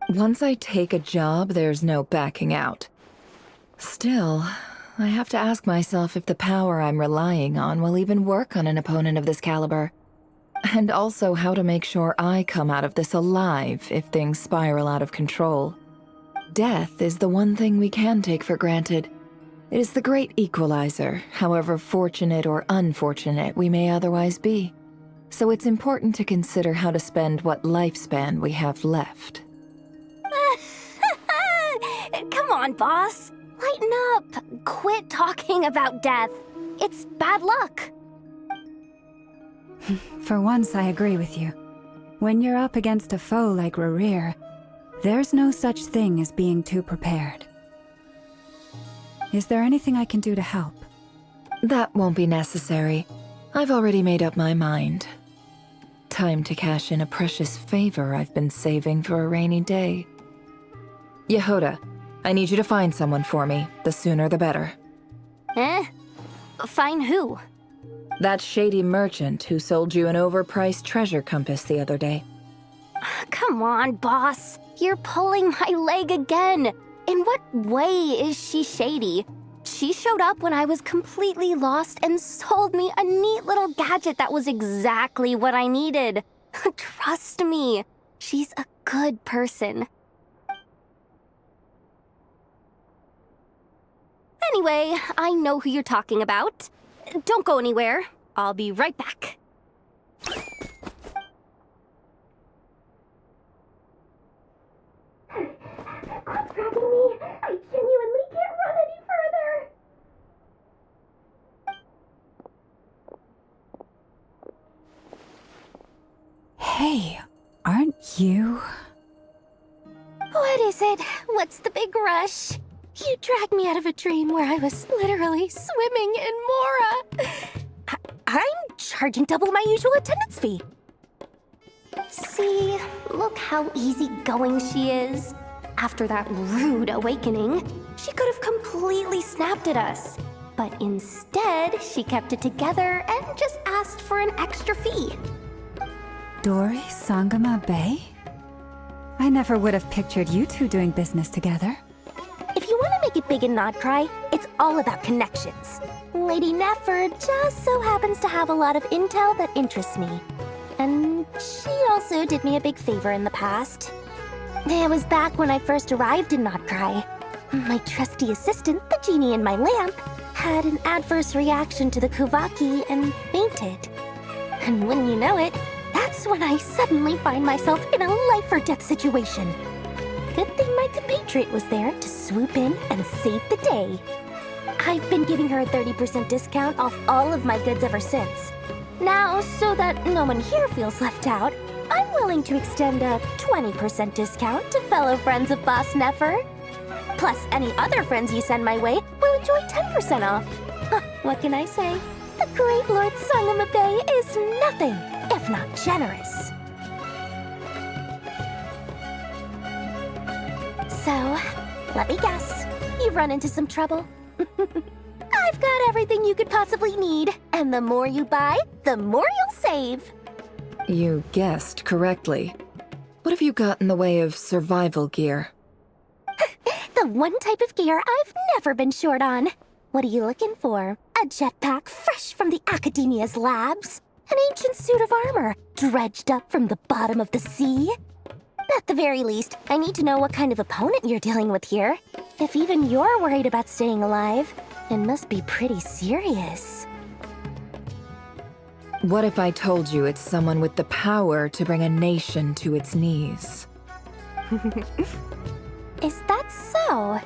Once I take a job, there's no backing out. Still, I have to ask myself if the power I'm relying on will even work on an opponent of this caliber. And also how to make sure I come out of this alive if things spiral out of control. Death is the one thing we can take for granted. It is the great equalizer, however fortunate or unfortunate we may otherwise be. So it's important to consider how to spend what lifespan we have left. Come on, boss. Lighten up. Quit talking about death. It's bad luck. For once, I agree with you. When you're up against a foe like Rerir, there's no such thing as being too prepared. Is there anything I can do to help? That won't be necessary. I've already made up my mind. Time to cash in a precious favor I've been saving for a rainy day. Yehoda, I need you to find someone for me. The sooner the better. Find who? That shady merchant who sold you an overpriced treasure compass the other day. Come on, boss. You're pulling my leg again. In what way is she shady? She showed up when I was completely lost and sold me a neat little gadget that was exactly what I needed. Trust me, she's a good person. Anyway, I know who you're talking about. Don't go anywhere. I'll be right back. Quit dragging me. I genuinely can't run any further. Hey, aren't you? What is it? What's the big rush? You dragged me out of a dream where I was literally swimming in Mora. I'm charging double my usual attendance fee. See, look how easygoing she is. After that rude awakening, she could have completely snapped at us. But instead, she kept it together and just asked for an extra fee. Dori Sangama Bay? I never would have pictured you two doing business together. If you want to make it big and not cry, it's all about connections. Lady Nefer just so happens to have a lot of intel that interests me. And she also did me a big favor in the past. It was back when I first arrived in Notcry. My trusty assistant, the genie in my lamp, had an adverse reaction to the Kuvaki and fainted. And wouldn't you know it, that's when I suddenly find myself in a life-or-death situation. Good thing my compatriot was there to swoop in and save the day. I've been giving her a 30% discount off all of my goods ever since. Now, so that no one here feels left out, I'm willing to extend a 20% discount to fellow friends of Boss Nefer. Plus, any other friends you send my way will enjoy 10% off. What can I say? The great Lord Sangamabe is nothing if not generous. So, let me guess. You've run into some trouble? I've got everything you could possibly need, and the more you buy, the more you'll save. You guessed correctly. What have you got in the way of survival gear? The one type of gear I've never been short on. What are you looking for? A jetpack fresh from the Academia's labs? An ancient suit of armor dredged up from the bottom of the sea? At the very least, I need to know what kind of opponent you're dealing with here. If even you're worried about staying alive, it must be pretty serious. What if I told you it's someone with the power to bring a nation to its knees? Is that so?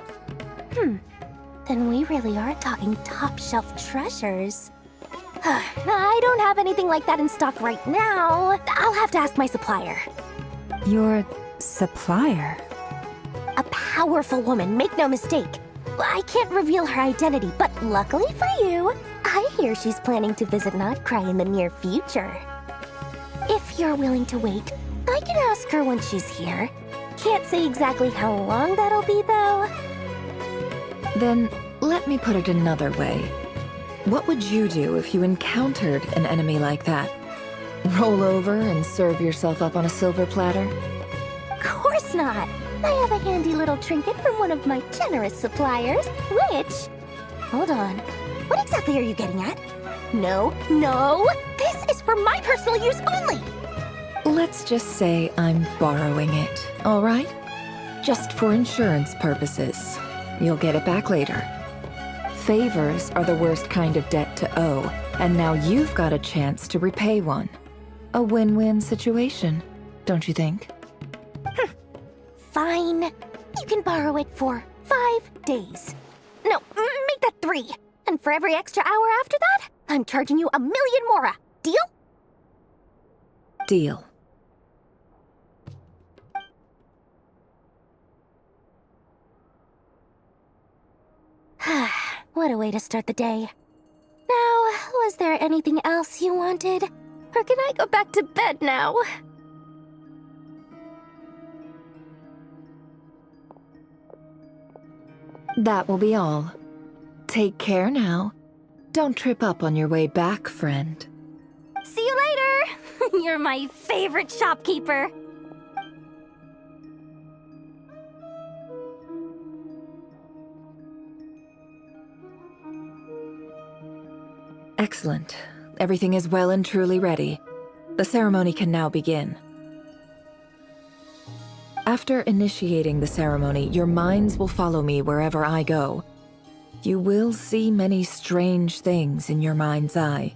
Then we really are talking top-shelf treasures. I don't have anything like that in stock right now. I'll have to ask my supplier. Your supplier? A powerful woman, make no mistake. I can't reveal her identity, but luckily for you, I hear she's planning to visit Notcry in the near future. If you're willing to wait, I can ask her when she's here. Can't say exactly how long that'll be, though. Then, let me put it another way. What would you do if you encountered an enemy like that? Roll over and serve yourself up on a silver platter? Of course not. I have a handy little trinket from one of my generous suppliers, which... Hold on. What exactly are you getting at? No, this is for my personal use only! Let's just say I'm borrowing it, all right? Just for insurance purposes. You'll get it back later. Favors are the worst kind of debt to owe, and now you've got a chance to repay one. A win-win situation, don't you think? Fine. You can borrow it for 5 days. No, make that 3. And for every extra hour after that, I'm charging you 1,000,000 mora. Deal? Deal. What a way to start the day. Now, was there anything else you wanted? Or can I go back to bed now? That will be all. Take care now. Don't trip up on your way back, friend. See you later! You're my favorite shopkeeper. Excellent. Everything is well and truly ready. The ceremony can now begin. After initiating the ceremony, your minds will follow me wherever I go. You will see many strange things in your mind's eye.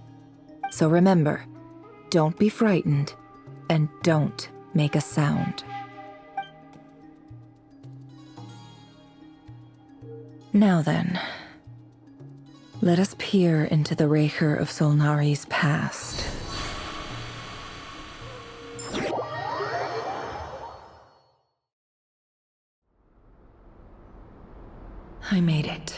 So remember, don't be frightened, and don't make a sound. Now then, let us peer into the Rerir of Solnari's past. I made it.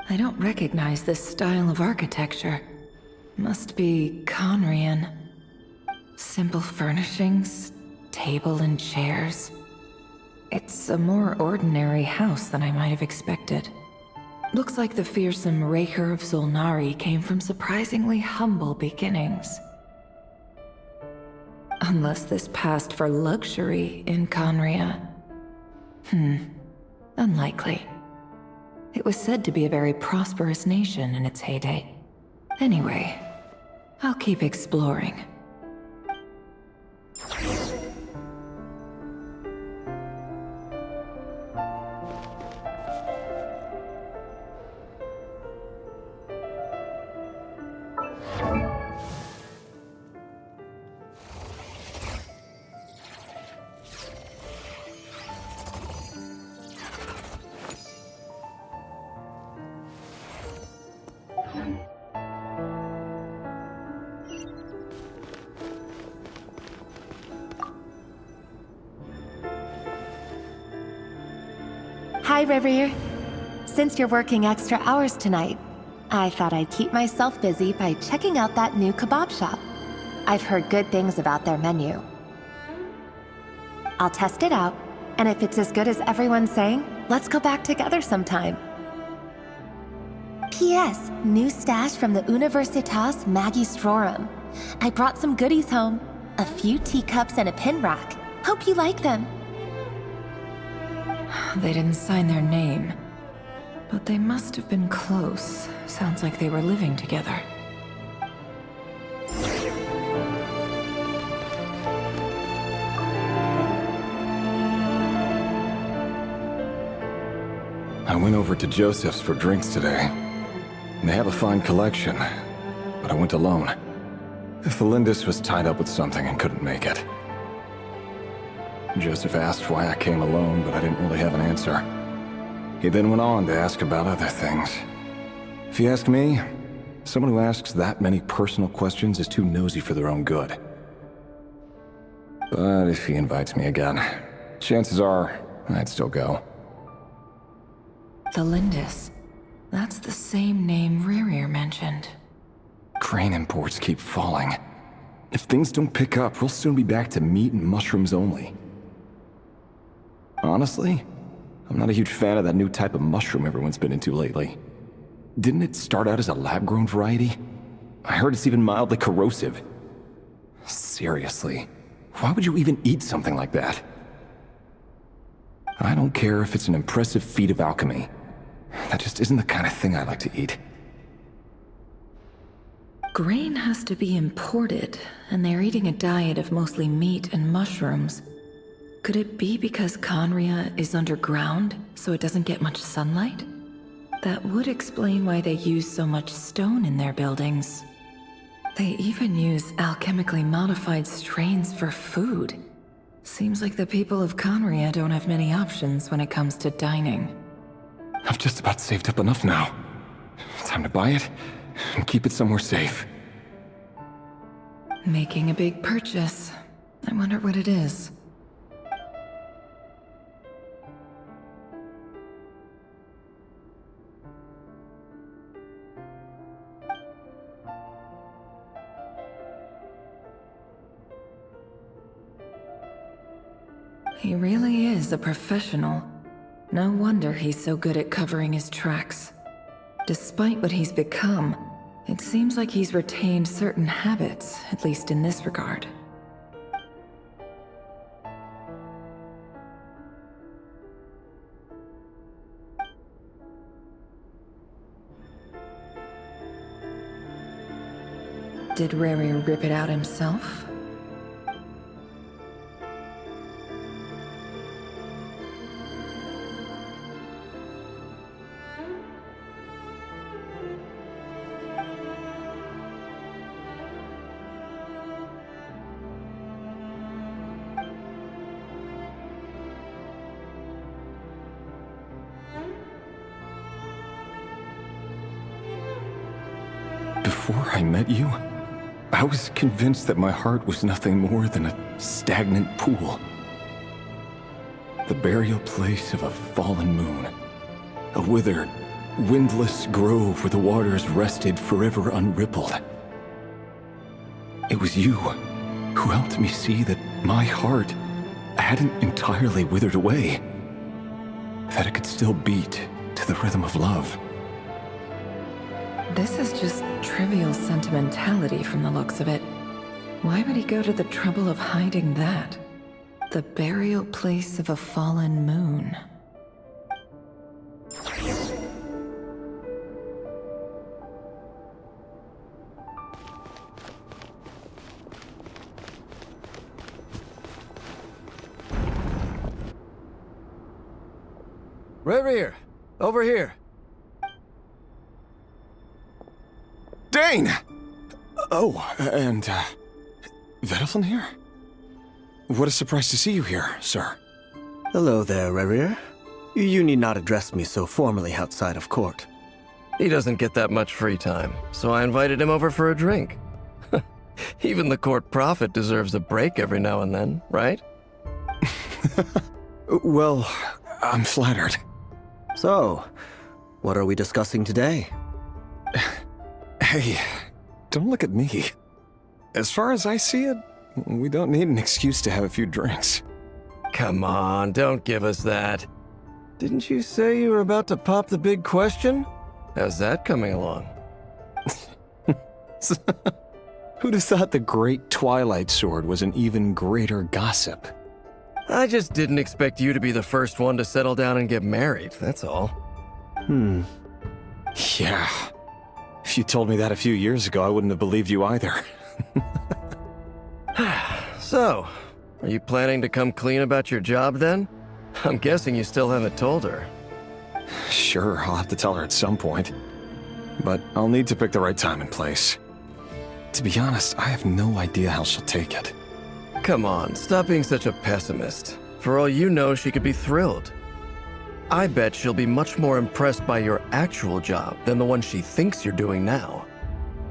I don't recognize this style of architecture. Must be Conrian. Simple furnishings, table and chairs. It's a more ordinary house than I might have expected. Looks like the fearsome Rerir of Solnari came from surprisingly humble beginnings. Unless this passed for luxury in Conria. Unlikely. It was said to be a very prosperous nation in its heyday. Anyway, I'll keep exploring. Hi, Rerir. Since you're working extra hours tonight, I thought I'd keep myself busy by checking out that new kebab shop. I've heard good things about their menu. I'll test it out, and if it's as good as everyone's saying, let's go back together sometime. P.S. New stash from the Universitas Magistrorum. I brought some goodies home. A few teacups and a pin rack. Hope you like them. They didn't sign their name. But they must have been close. Sounds like they were living together. I went over to Joseph's for drinks today. They have a fine collection, but I went alone. Felindis was tied up with something and couldn't make it. Joseph asked why I came alone, but I didn't really have an answer. He then went on to ask about other things. If you ask me, someone who asks that many personal questions is too nosy for their own good. But if he invites me again, chances are I'd still go. Felindis. That's the same name Rerir mentioned. Crane imports keep falling. If things don't pick up, we'll soon be back to meat and mushrooms only. Honestly, I'm not a huge fan of that new type of mushroom everyone's been into lately. Didn't it start out as a lab-grown variety? I heard it's even mildly corrosive. Seriously, why would you even eat something like that? I don't care if it's an impressive feat of alchemy. That just isn't the kind of thing I like to eat. Grain has to be imported, and they're eating a diet of mostly meat and mushrooms. Could it be because Conria is underground, so it doesn't get much sunlight? That would explain why they use so much stone in their buildings. They even use alchemically modified strains for food. Seems like the people of Conria don't have many options when it comes to dining. I've just about saved up enough now. Time to buy it and keep it somewhere safe. Making a big purchase. I wonder what it is. He really is a professional. No wonder he's so good at covering his tracks. Despite what he's become, it seems like he's retained certain habits, at least in this regard. Did Rerir rip it out himself? Before I met you, I was convinced that my heart was nothing more than a stagnant pool. The burial place of a fallen moon. A withered, windless grove where the waters rested forever unrippled. It was you who helped me see that my heart hadn't entirely withered away. That it could still beat to the rhythm of love. This is just trivial sentimentality from the looks of it. Why would he go to the trouble of hiding that? The burial place of a fallen moon. Rerir, over here. Dane! Oh, and, Vediflin here? What a surprise to see you here, sir. Hello there, Rerir. You need not address me so formally outside of court. He doesn't get that much free time, so I invited him over for a drink. Even the court prophet deserves a break every now and then, right? Well, I'm flattered. So, what are we discussing today? Hey, don't look at me. As far as I see it, we don't need an excuse to have a few drinks. Come on, don't give us that. Didn't you say you were about to pop the big question? How's that coming along? Who'd have thought the great Twilight Sword was an even greater gossip? I just didn't expect you to be the first one to settle down and get married, that's all. Yeah. If you told me that a few years ago, I wouldn't have believed you either. So, are you planning to come clean about your job then? I'm guessing you still haven't told her. Sure, I'll have to tell her at some point. But I'll need to pick the right time and place. To be honest, I have no idea how she'll take it. Come on, stop being such a pessimist. For all you know, she could be thrilled. I bet she'll be much more impressed by your actual job than the one she thinks you're doing now.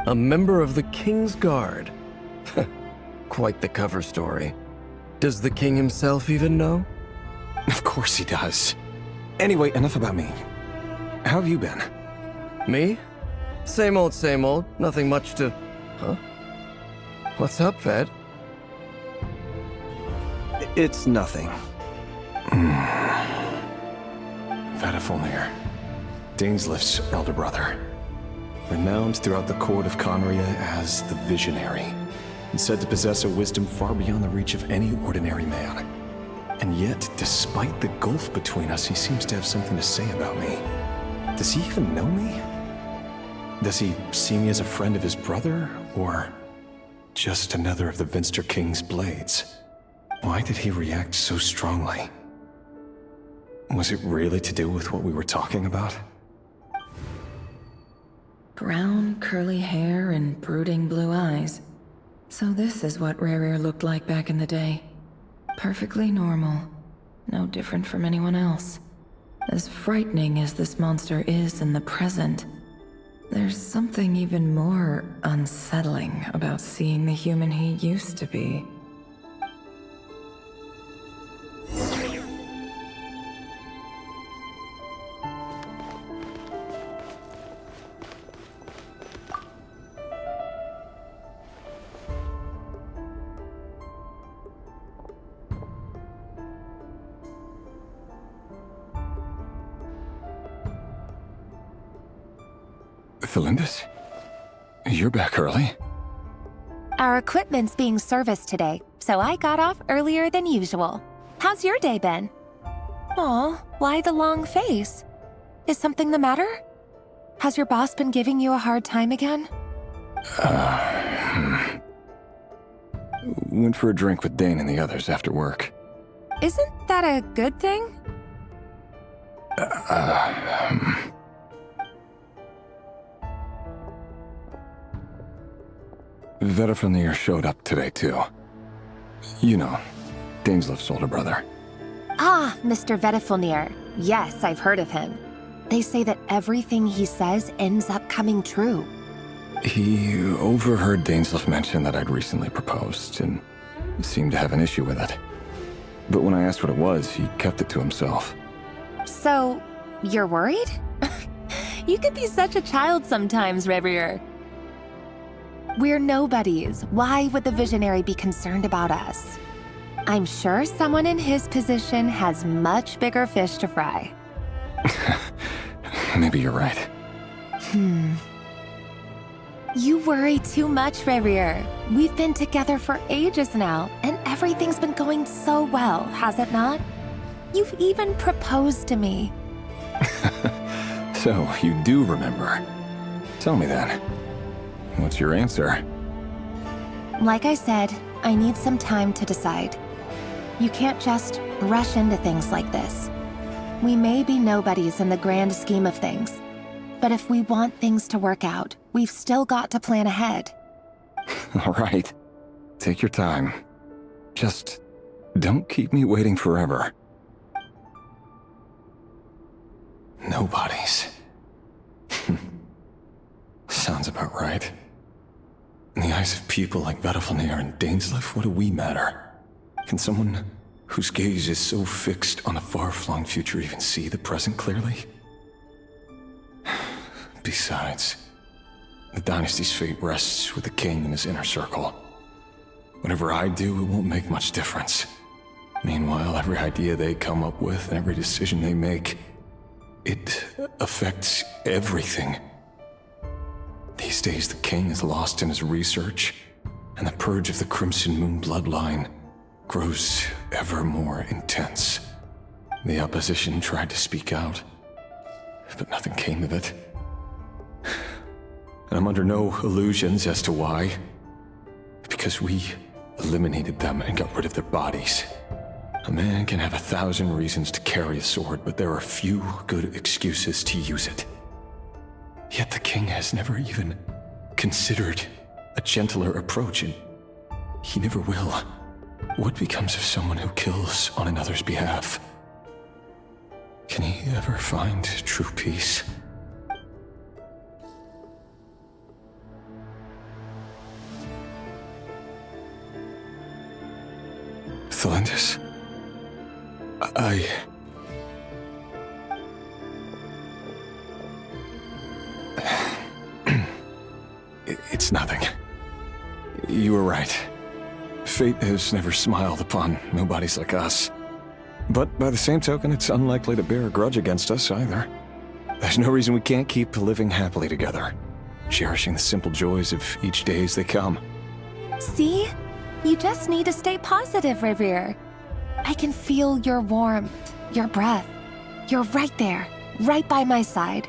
A member of the King's Guard. Quite the cover story. Does the king himself even know? Of course he does. Anyway, enough about me. How have you been? Me? Same old, same old. Nothing much to... Huh? What's up, Ved? It's nothing. Vediflin, Dainslift's elder brother. Renowned throughout the court of Conria as the Visionary, and said to possess a wisdom far beyond the reach of any ordinary man. And yet, despite the gulf between us, he seems to have something to say about me. Does he even know me? Does he see me as a friend of his brother, or just another of the Vinster King's blades? Why did he react so strongly? Was it really to do with what we were talking about? Brown, curly hair and brooding blue eyes. So this is what Rerir looked like back in the day. Perfectly normal. No different from anyone else. As frightening as this monster is in the present, there's something even more unsettling about seeing the human he used to be. Felindis? You're back early? Our equipment's being serviced today, so I got off earlier than usual. How's your day been? Aw, why the long face? Is something the matter? Has your boss been giving you a hard time again? Went for a drink with Dane and the others after work. Isn't that a good thing? Vediflin showed up today, too. You know, Dainslift's older brother. Ah, Mr. Vediflin. Yes, I've heard of him. They say that everything he says ends up coming true. He overheard Dainslift mention that I'd recently proposed, and seemed to have an issue with it. But when I asked what it was, he kept it to himself. So, you're worried? You can be such a child sometimes, Rerir. We're nobodies. Why would the Visionary be concerned about us? I'm sure someone in his position has much bigger fish to fry. Maybe you're right. You worry too much, Rerir. We've been together for ages now, and everything's been going so well, has it not? You've even proposed to me. So, you do remember. Tell me then. What's your answer? Like I said, I need some time to decide. You can't just rush into things like this. We may be nobodies in the grand scheme of things, but if we want things to work out, we've still got to plan ahead. All right. Take your time. Just don't keep me waiting forever. Nobodies. Sounds about right. In the eyes of people like Vedalfanir and Dainsleif, what do we matter? Can someone whose gaze is so fixed on a far-flung future even see the present clearly? Besides, the dynasty's fate rests with the king and his inner circle. Whatever I do, it won't make much difference. Meanwhile, every idea they come up with and every decision they make, it affects everything. These days, the king is lost in his research, and the purge of the Crimson Moon bloodline grows ever more intense. The opposition tried to speak out, but nothing came of it. And I'm under no illusions as to why. Because we eliminated them and got rid of their bodies. A man can have 1,000 reasons to carry a sword, but there are few good excuses to use it. Yet the king has never even considered a gentler approach, and he never will. What becomes of someone who kills on another's behalf? Can he ever find true peace? Thalindis? It's nothing. You were right. Fate has never smiled upon nobodies like us. But by the same token, it's unlikely to bear a grudge against us either. There's no reason we can't keep living happily together, cherishing the simple joys of each day as they come. See? You just need to stay positive, Rerir. I can feel your warmth, your breath. You're right there, right by my side.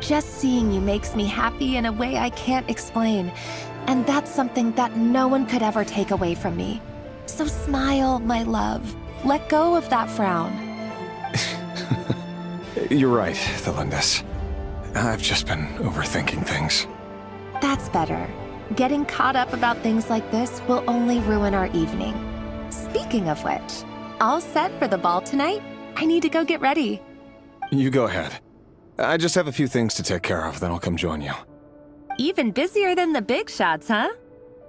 Just seeing you makes me happy in a way I can't explain, and that's something that no one could ever take away from me. So smile, my love. Let go of that frown. You're right, Thalindis. I've just been overthinking things. That's better. Getting caught up about things like this will only ruin our evening. Speaking of which, all set for the ball tonight? I need to go get ready. You go ahead. I just have a few things to take care of, then I'll come join you. Even busier than the big shots, huh?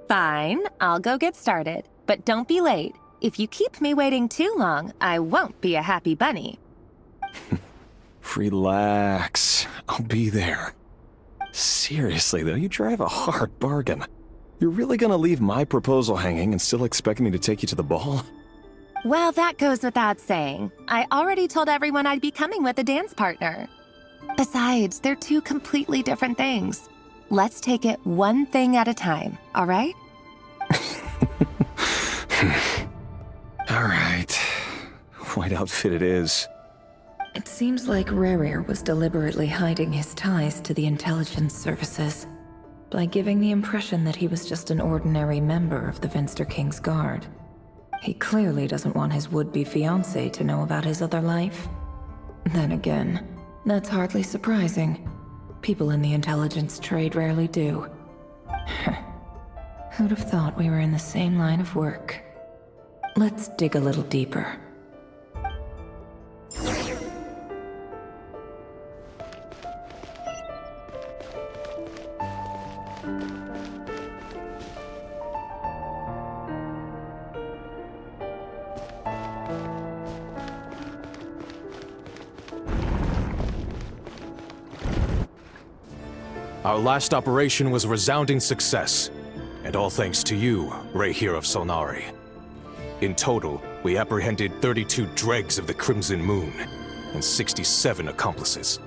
Fine, I'll go get started. But don't be late. If you keep me waiting too long, I won't be a happy bunny. Relax. I'll be there. Seriously, though, you drive a hard bargain. You're really gonna leave my proposal hanging and still expect me to take you to the ball? Well, that goes without saying. I already told everyone I'd be coming with a dance partner. Besides, they're two completely different things. Let's take it one thing at a time, all right? All right. White outfit it is. It seems like Rerir was deliberately hiding his ties to the intelligence services by giving the impression that he was just an ordinary member of the Vinster King's Guard. He clearly doesn't want his would-be fiancée to know about his other life. Then again, that's hardly surprising. People in the intelligence trade rarely do. Who'd have thought we were in the same line of work? Let's dig a little deeper. Our last operation was a resounding success, and all thanks to you, Rerir of Solnari. In total, we apprehended 32 dregs of the Crimson Moon, and 67 accomplices.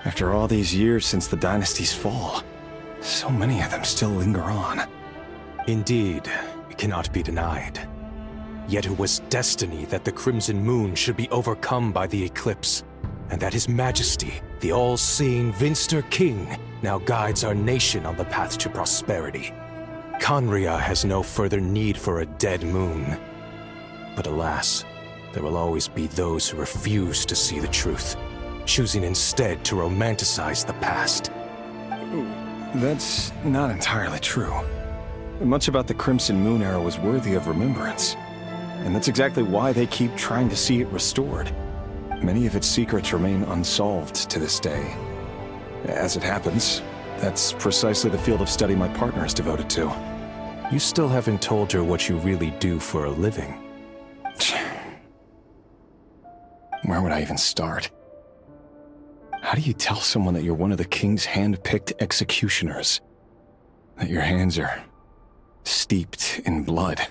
After all these years since the dynasty's fall, so many of them still linger on. Indeed, it cannot be denied. Yet it was destiny that the Crimson Moon should be overcome by the eclipse, and that His Majesty, the all-seeing Vinster King, now guides our nation on the path to prosperity. Conria has no further need for a dead moon. But alas, there will always be those who refuse to see the truth, choosing instead to romanticize the past. That's not entirely true. Much about the Crimson Moon era was worthy of remembrance. And that's exactly why they keep trying to see it restored. Many of its secrets remain unsolved to this day. As it happens, that's precisely the field of study my partner is devoted to. You still haven't told her what you really do for a living. Where would I even start? How do you tell someone that you're one of the king's hand-picked executioners? That your hands are steeped in blood?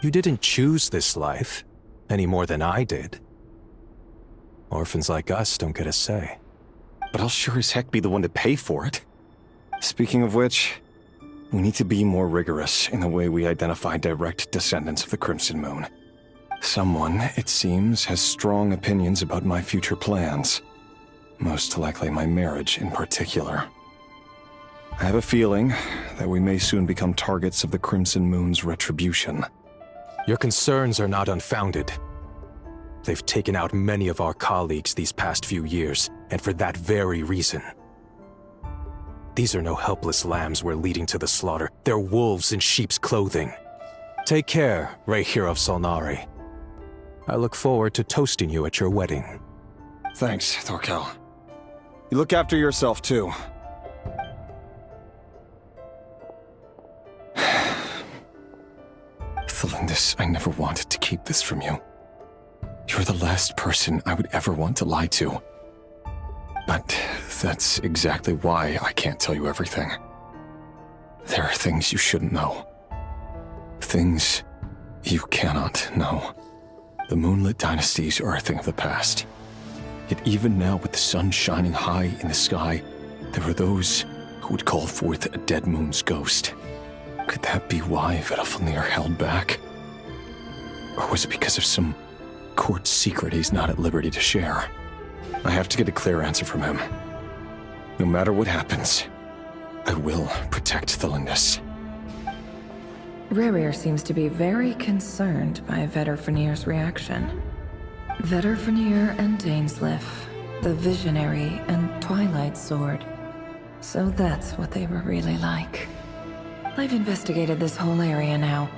You didn't choose this life, any more than I did. Orphans like us don't get a say. But I'll sure as heck be the one to pay for it. Speaking of which, we need to be more rigorous in the way we identify direct descendants of the Crimson Moon. Someone, it seems, has strong opinions about my future plans. Most likely my marriage in particular. I have a feeling that we may soon become targets of the Crimson Moon's retribution. Your concerns are not unfounded. They've taken out many of our colleagues these past few years, and for that very reason. These are no helpless lambs we're leading to the slaughter. They're wolves in sheep's clothing. Take care, Rerir of Solnari. I look forward to toasting you at your wedding. Thanks, Thorkel. You look after yourself, too. Thelindis, I never wanted to keep this from you. You're the last person I would ever want to lie to. But that's exactly why I can't tell you everything. There are things you shouldn't know. Things you cannot know. The moonlit dynasties are a thing of the past. Yet even now, with the sun shining high in the sky, there are those who would call forth a dead moon's ghost. Could that be why Vedalfnir held back? Or was it because of some court secret he's not at liberty to share? I have to get a clear answer from him. No matter what happens, I will protect Thelindis. Rerir seems to be very concerned by Vedalfnir's reaction. Vedalfnir and Dainsleif, the Visionary and Twilight Sword. So that's what they were really like. I've investigated this whole area now.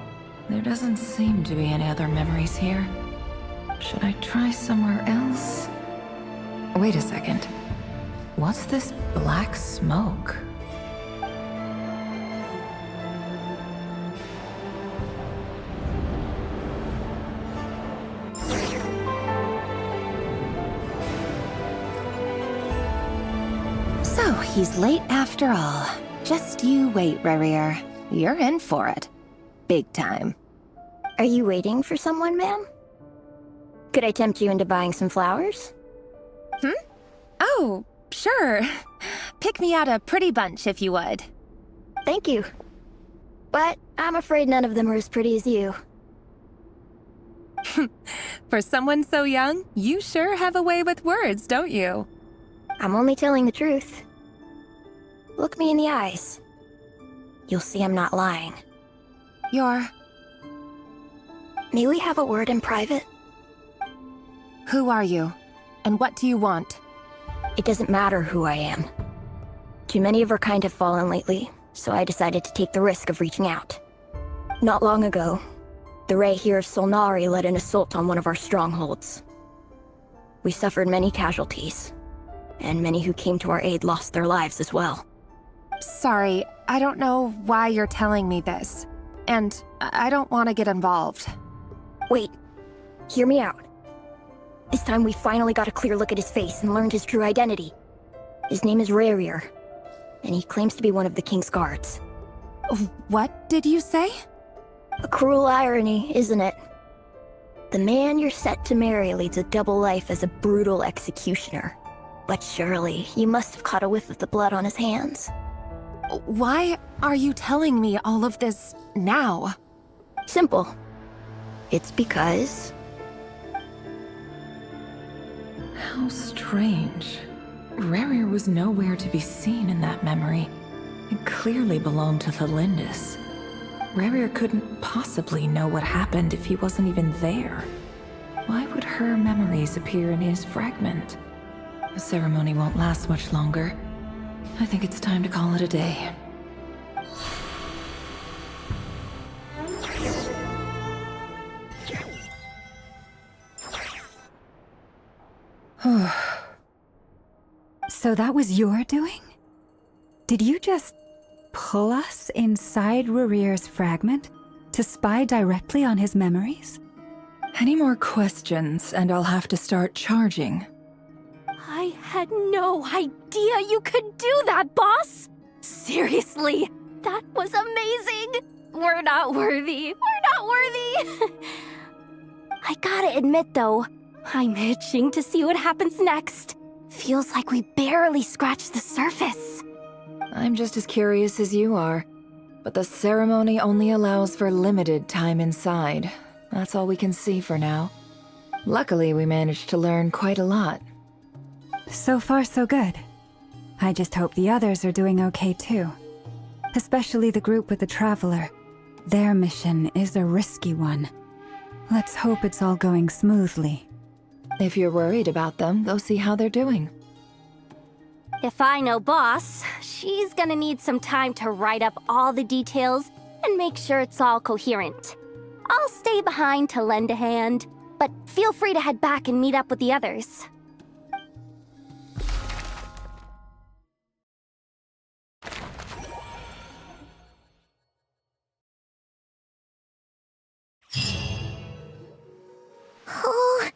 There doesn't seem to be any other memories here. Should I try somewhere else? Wait a second. What's this black smoke? So, he's late after all. Just you wait, Rerir. You're in for it. Big time. Are you waiting for someone, ma'am? Could I tempt you into buying some flowers? Oh, sure. Pick me out a pretty bunch if you would. Thank you. But I'm afraid none of them are as pretty as you. For someone so young, you sure have a way with words, don't you? I'm only telling the truth. Look me in the eyes. You'll see I'm not lying. May we have a word in private? Who are you? And what do you want? It doesn't matter who I am. Too many of our kind have fallen lately, so I decided to take the risk of reaching out. Not long ago, the Rerir of Solnari led an assault on one of our strongholds. We suffered many casualties, and many who came to our aid lost their lives as well. Sorry, I don't know why you're telling me this. And I don't want to get involved. Wait, hear me out. This time we finally got a clear look at his face and learned his true identity. His name is Rerir, and he claims to be one of the King's guards. What did you say? A cruel irony, isn't it? The man you're set to marry leads a double life as a brutal executioner. But surely, you must have caught a whiff of the blood on his hands. Why are you telling me all of this now? Simple. It's because... How strange. Rerir was nowhere to be seen in that memory. It clearly belonged to Thelindis. Rerir couldn't possibly know what happened if he wasn't even there. Why would her memories appear in his fragment? The ceremony won't last much longer. I think it's time to call it a day. So that was your doing? Did you just pull us inside Rerir's fragment to spy directly on his memories? Any more questions, and I'll have to start charging. I had no idea you could do that, boss! Seriously, that was amazing! We're not worthy. We're not worthy! I gotta admit, though, I'm itching to see what happens next. Feels like we barely scratched the surface. I'm just as curious as you are, but the ceremony only allows for limited time inside. That's all we can see for now. Luckily, we managed to learn quite a lot. So far, so good. I just hope the others are doing okay too. Especially the group with the Traveler. Their mission is a risky one. Let's hope it's all going smoothly. If you're worried about them, go see how they're doing. If I know boss, she's gonna need some time to write up all the details and make sure it's all coherent. I'll stay behind to lend a hand, but feel free to head back and meet up with the others. Oh,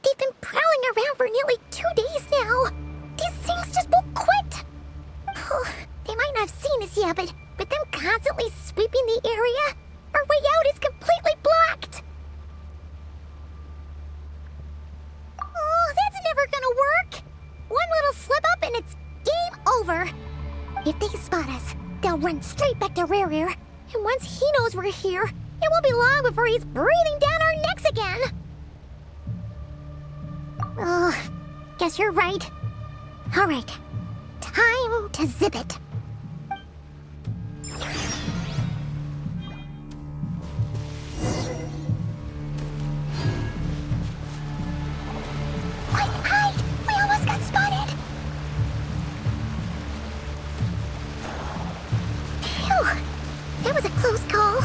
they've been prowling around for nearly 2 days now. These things just won't quit. Oh, they might not have seen us yet, but them constantly sweeping the area, our way out is completely blocked. Oh, that's never gonna work. One little slip up and it's game over. If they spot us, they'll run straight back to Rerir. And once he knows we're here, it won't be long before he's breathing down our necks again. Oh, guess you're right. All right, time to zip it. Quick, hide! We almost got spotted. Phew, that was a close call.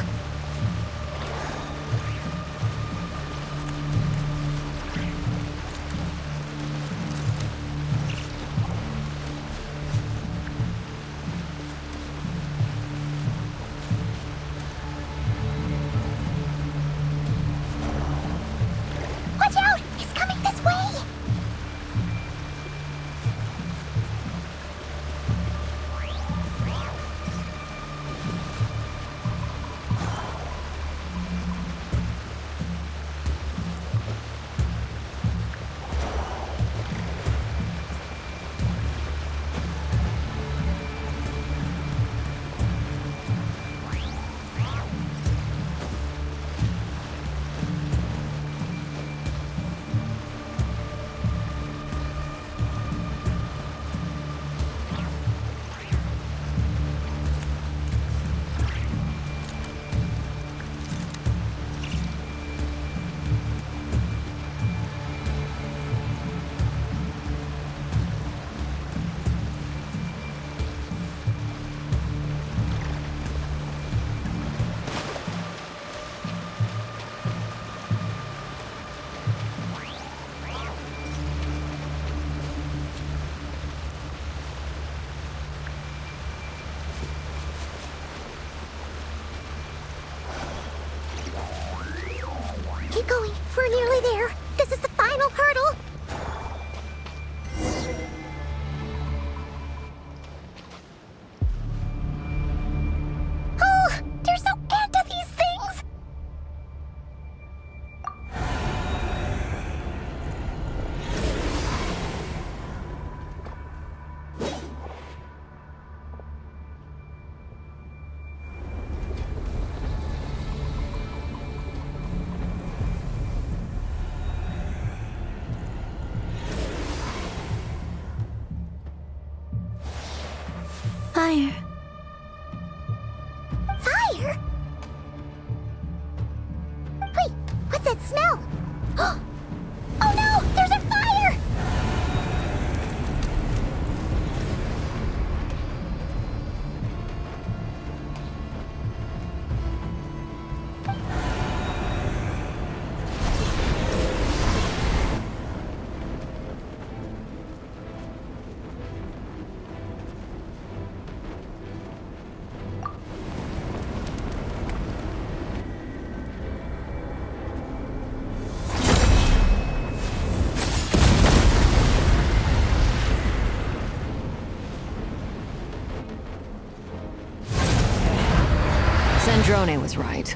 Sandrone was right.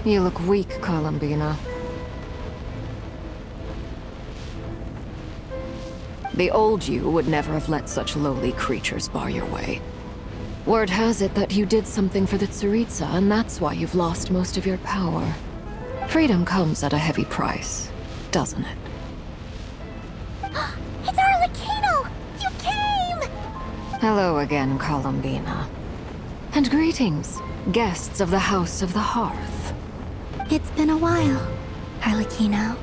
You look weak, Columbina. The old you would never have let such lowly creatures bar your way. Word has it that you did something for the Tsaritsa, and that's why you've lost most of your power. Freedom comes at a heavy price, doesn't it? It's Arlecchino! You came! Hello again, Columbina. And greetings, guests of the House of the Hearth. It's been a while, Arlecchino.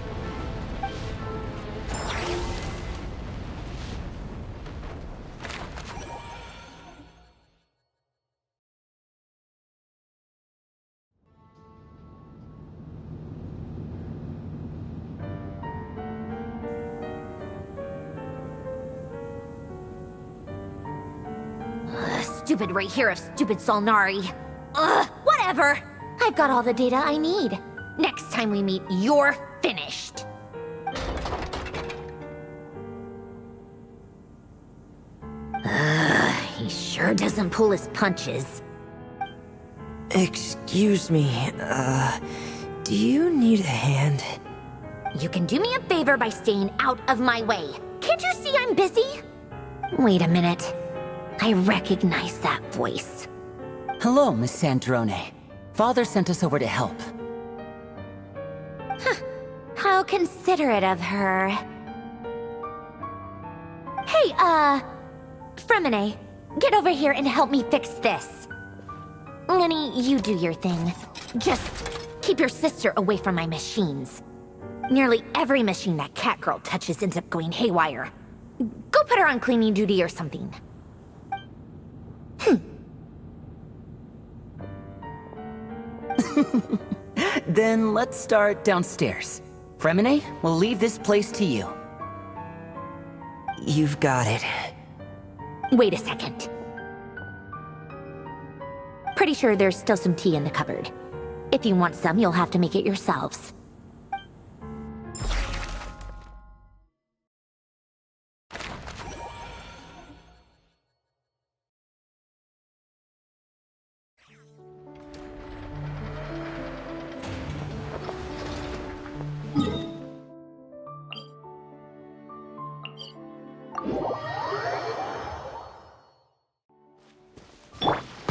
Stupid Rerir of stupid Solnari. Ugh, whatever. I've got all the data I need. Next time we meet, you're finished. He sure doesn't pull his punches. Excuse me, do you need a hand? You can do me a favor by staying out of my way. Can't you see I'm busy? Wait a minute. I recognize that voice. Hello, Miss Sandrone. Father sent us over to help. How considerate of her. Hey, Fremine, get over here and help me fix this. Lenny, you do your thing. Just keep your sister away from my machines. Nearly every machine that cat girl touches ends up going haywire. Go put her on cleaning duty or something. Then let's start downstairs. Fremine, we'll leave this place to you. You've got it. Wait a second. Pretty sure there's still some tea in the cupboard. If you want some, you'll have to make it yourselves.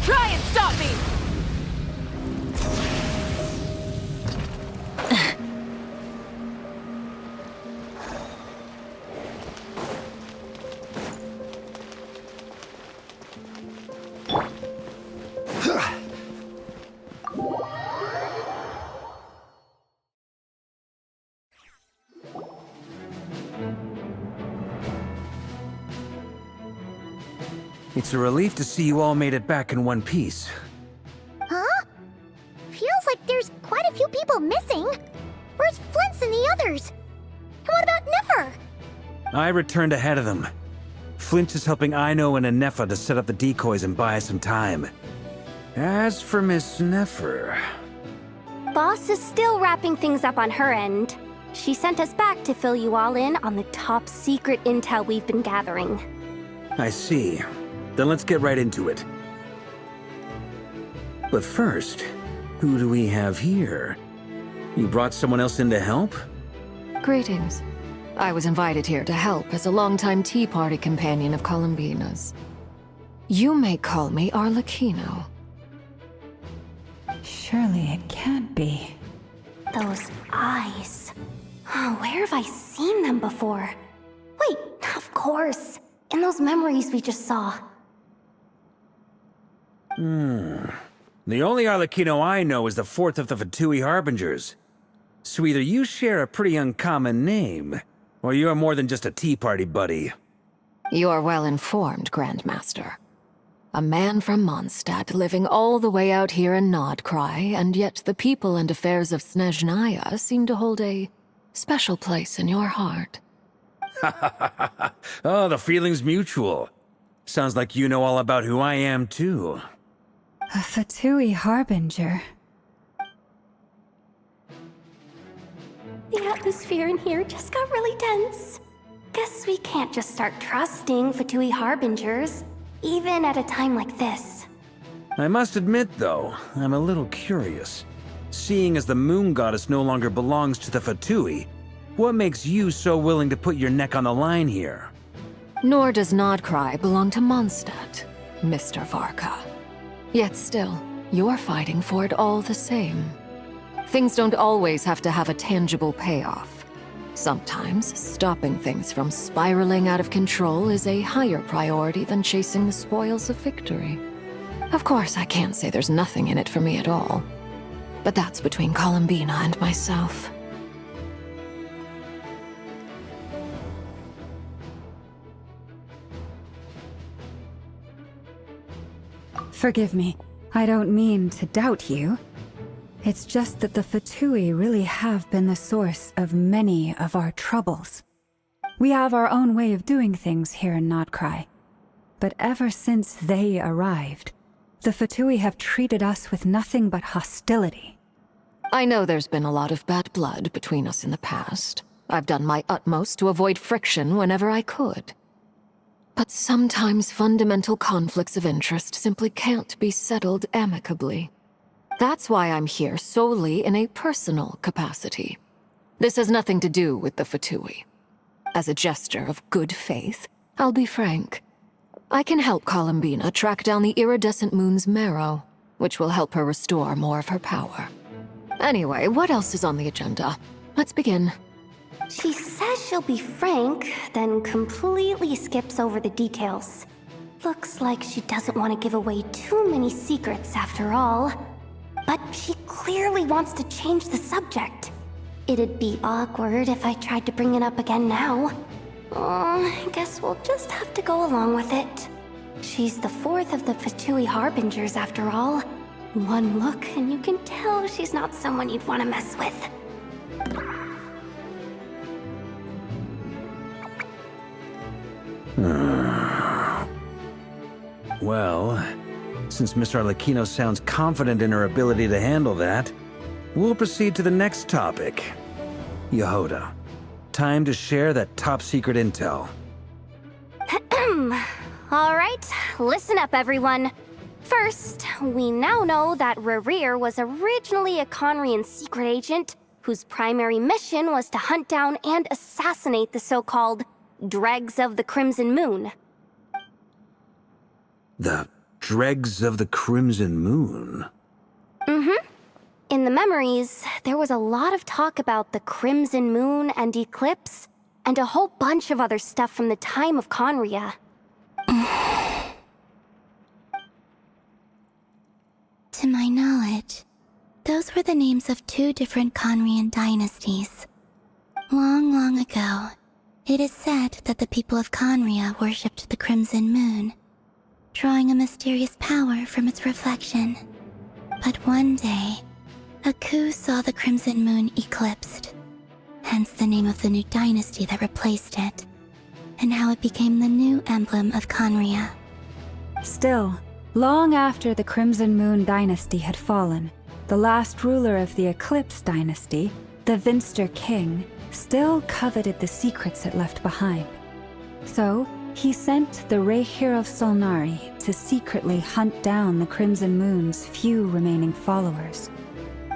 Try and stop me! It's a relief to see you all made it back in one piece. Huh? Feels like there's quite a few people missing. Where's Flint's and the others? And what about Nefer? I returned ahead of them. Flint is helping Aino and Anefa to set up the decoys and buy us some time. As for Miss Nefer... Boss is still wrapping things up on her end. She sent us back to fill you all in on the top secret intel we've been gathering. I see. Then let's get right into it. But first, who do we have here? You brought someone else in to help? Greetings. I was invited here to help as a longtime Tea Party companion of Columbina's. You may call me Arlecchino. Surely it can't be. Those eyes. Oh, where have I seen them before? Wait, of course. In those memories we just saw. The only Arlecchino I know is the fourth of the Fatui Harbingers. So either you share a pretty uncommon name, or you're more than just a Tea Party buddy. You're well informed, Grandmaster. A man from Mondstadt living all the way out here in Nodcry, and yet the people and affairs of Snezhnaya seem to hold a special place in your heart. Oh, the feeling's mutual. Sounds like you know all about who I am, too. A Fatui Harbinger. The atmosphere in here just got really tense. Guess we can't just start trusting Fatui Harbingers, even at a time like this. I must admit, though, I'm a little curious. Seeing as the moon goddess no longer belongs to the Fatui, what makes you so willing to put your neck on the line here? Nor does Nodcry belong to Mondstadt, Mr. Varka. Yet still, you're fighting for it all the same. Things don't always have to have a tangible payoff. Sometimes, stopping things from spiraling out of control is a higher priority than chasing the spoils of victory. Of course, I can't say there's nothing in it for me at all. But that's between Columbina and myself. Forgive me. I don't mean to doubt you. It's just that the Fatui really have been the source of many of our troubles. We have our own way of doing things here in Nodcry. But ever since they arrived, the Fatui have treated us with nothing but hostility. I know there's been a lot of bad blood between us in the past. I've done my utmost to avoid friction whenever I could. But sometimes fundamental conflicts of interest simply can't be settled amicably. That's why I'm here solely in a personal capacity. This has nothing to do with the Fatui. As a gesture of good faith, I'll be frank. I can help Columbina track down the iridescent moon's marrow, which will help her restore more of her power. Anyway, what else is on the agenda? Let's begin. She says she'll be frank, then completely skips over the details. Looks like she doesn't want to give away too many secrets after all. But she clearly wants to change the subject. It'd be awkward if I tried to bring it up again now. I guess we'll just have to go along with it. She's the fourth of the Fatui Harbingers after all. One look and you can tell she's not someone you'd want to mess with. Well, since Miss Arlecchino sounds confident in her ability to handle that, we'll proceed to the next topic. Yehoda, time to share that top-secret intel. Alright, listen up everyone. First, we now know that Rerir was originally a Conrian secret agent whose primary mission was to hunt down and assassinate the so-called Dregs of the Crimson Moon. The Dregs of the Crimson Moon? Mm-hmm. In the memories, there was a lot of talk about the Crimson Moon and Eclipse, and a whole bunch of other stuff from the time of Conria. To my knowledge, those were the names of two different Conrian dynasties. Long, long ago, it is said that the people of Conria worshipped the Crimson Moon, drawing a mysterious power from its reflection. But one day, a coup saw the Crimson Moon eclipsed, hence the name of the new dynasty that replaced it, and how it became the new emblem of Conria. Still, long after the Crimson Moon dynasty had fallen, the last ruler of the Eclipse dynasty, the Vinster King, still coveted the secrets it left behind. So, he sent the Rerir of Solnari to secretly hunt down the Crimson Moon's few remaining followers.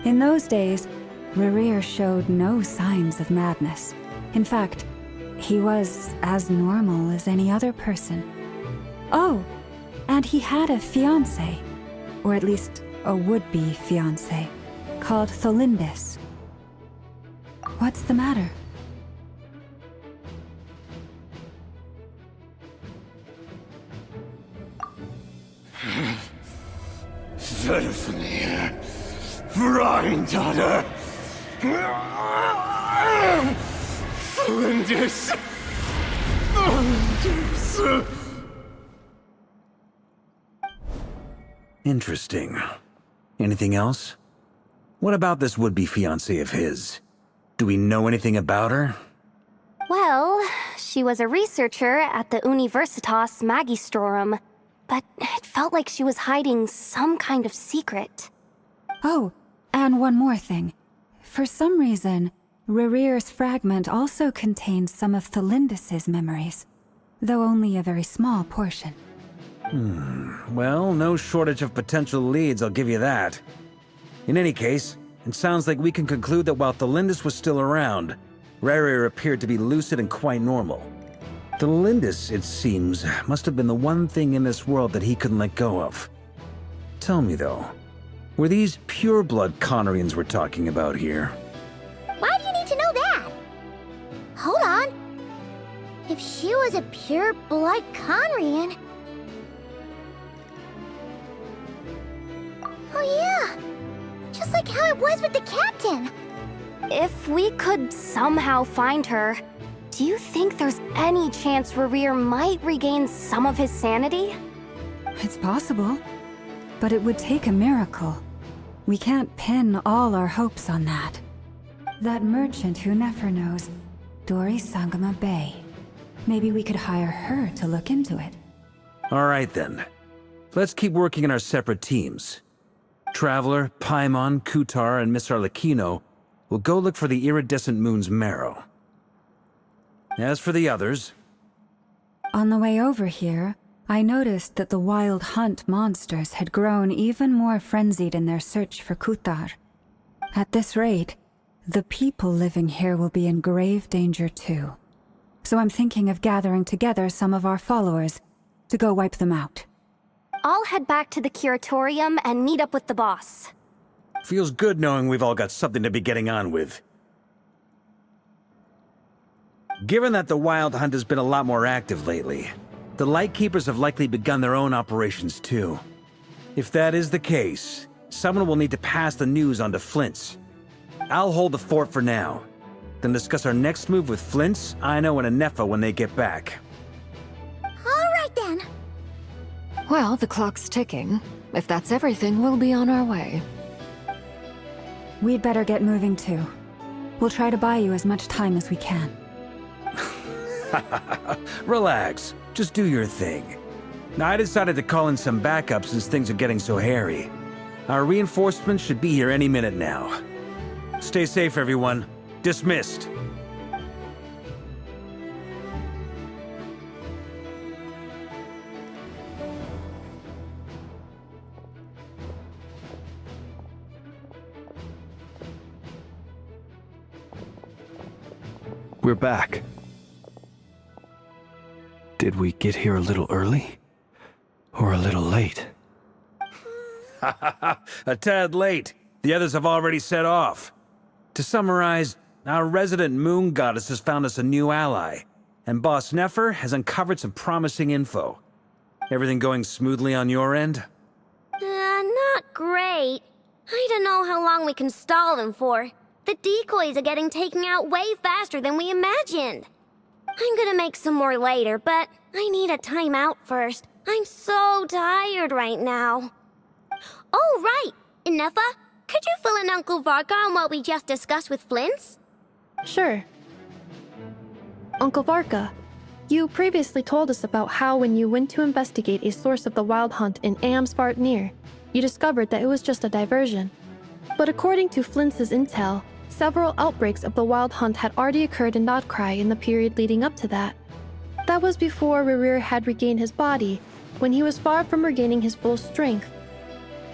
In those days, Rerir showed no signs of madness. In fact, he was as normal as any other person. Oh, and he had a fiancé, or at least a would-be fiancé, called Tholindis. What's the matter? Stephanie, Granddaughter, Flinders. Interesting. Anything else? What about this would-be fiancé of his? Do we know anything about her? Well, she was a researcher at the Universitas Magistrorum, but it felt like she was hiding some kind of secret. Oh, and one more thing. For some reason, Rerir's fragment also contained some of Tholindis' memories, though only a very small portion. Well, no shortage of potential leads, I'll give you that. In any case, it sounds like we can conclude that while Thelindis was still around, Rerir appeared to be lucid and quite normal. Thelindis, it seems, must have been the one thing in this world that he couldn't let go of. Tell me though, were these pure-blood Conorians we're talking about here? Why do you need to know that? Hold on. If she was a pure-blood Conrian... Oh yeah, just like how it was with the captain. If we could somehow find her, do you think there's any chance Rerir might regain some of his sanity? It's possible, but it would take a miracle. We can't pin all our hopes on that. That merchant who never knows, Dori Sangama Bay. Maybe we could hire her to look into it. All right then. Let's keep working in our separate teams. Traveler, Paimon, Kutar, and Miss Arlecchino will go look for the iridescent moon's marrow. As for the others... On the way over here, I noticed that the Wild Hunt monsters had grown even more frenzied in their search for Kutar. At this rate, the people living here will be in grave danger too. So I'm thinking of gathering together some of our followers to go wipe them out. I'll head back to the curatorium and meet up with the boss. Feels good knowing we've all got something to be getting on with. Given that the Wild Hunt has been a lot more active lately, the Lightkeepers have likely begun their own operations too. If that is the case, someone will need to pass the news on to Flint's. I'll hold the fort for now, then discuss our next move with Flint's, Aino, and Anefa when they get back. Alright then. Well, the clock's ticking. If that's everything, we'll be on our way. We'd better get moving too. We'll try to buy you as much time as we can. Relax. Just do your thing. Now, I decided to call in some backup since things are getting so hairy. Our reinforcements should be here any minute now. Stay safe, everyone. Dismissed. We're back. Did we get here a little early? Or a little late? A tad late. The others have already set off. To summarize, our resident moon goddess has found us a new ally, and Boss Nefer has uncovered some promising info. Everything going smoothly on your end? Not great. I don't know how long we can stall them for. The decoys are getting taken out way faster than we imagined. I'm gonna make some more later, but I need a timeout first. I'm so tired right now. Oh, right! Inefa, could you fill in Uncle Varka on what we just discussed with Flint's? Sure. Uncle Varka, you previously told us about how when you went to investigate a source of the Wild Hunt in Amsvartnir, you discovered that it was just a diversion. But according to Flint's intel, several outbreaks of the Wild Hunt had already occurred in Notcry in the period leading up to that. That was before Rerir had regained his body, when he was far from regaining his full strength.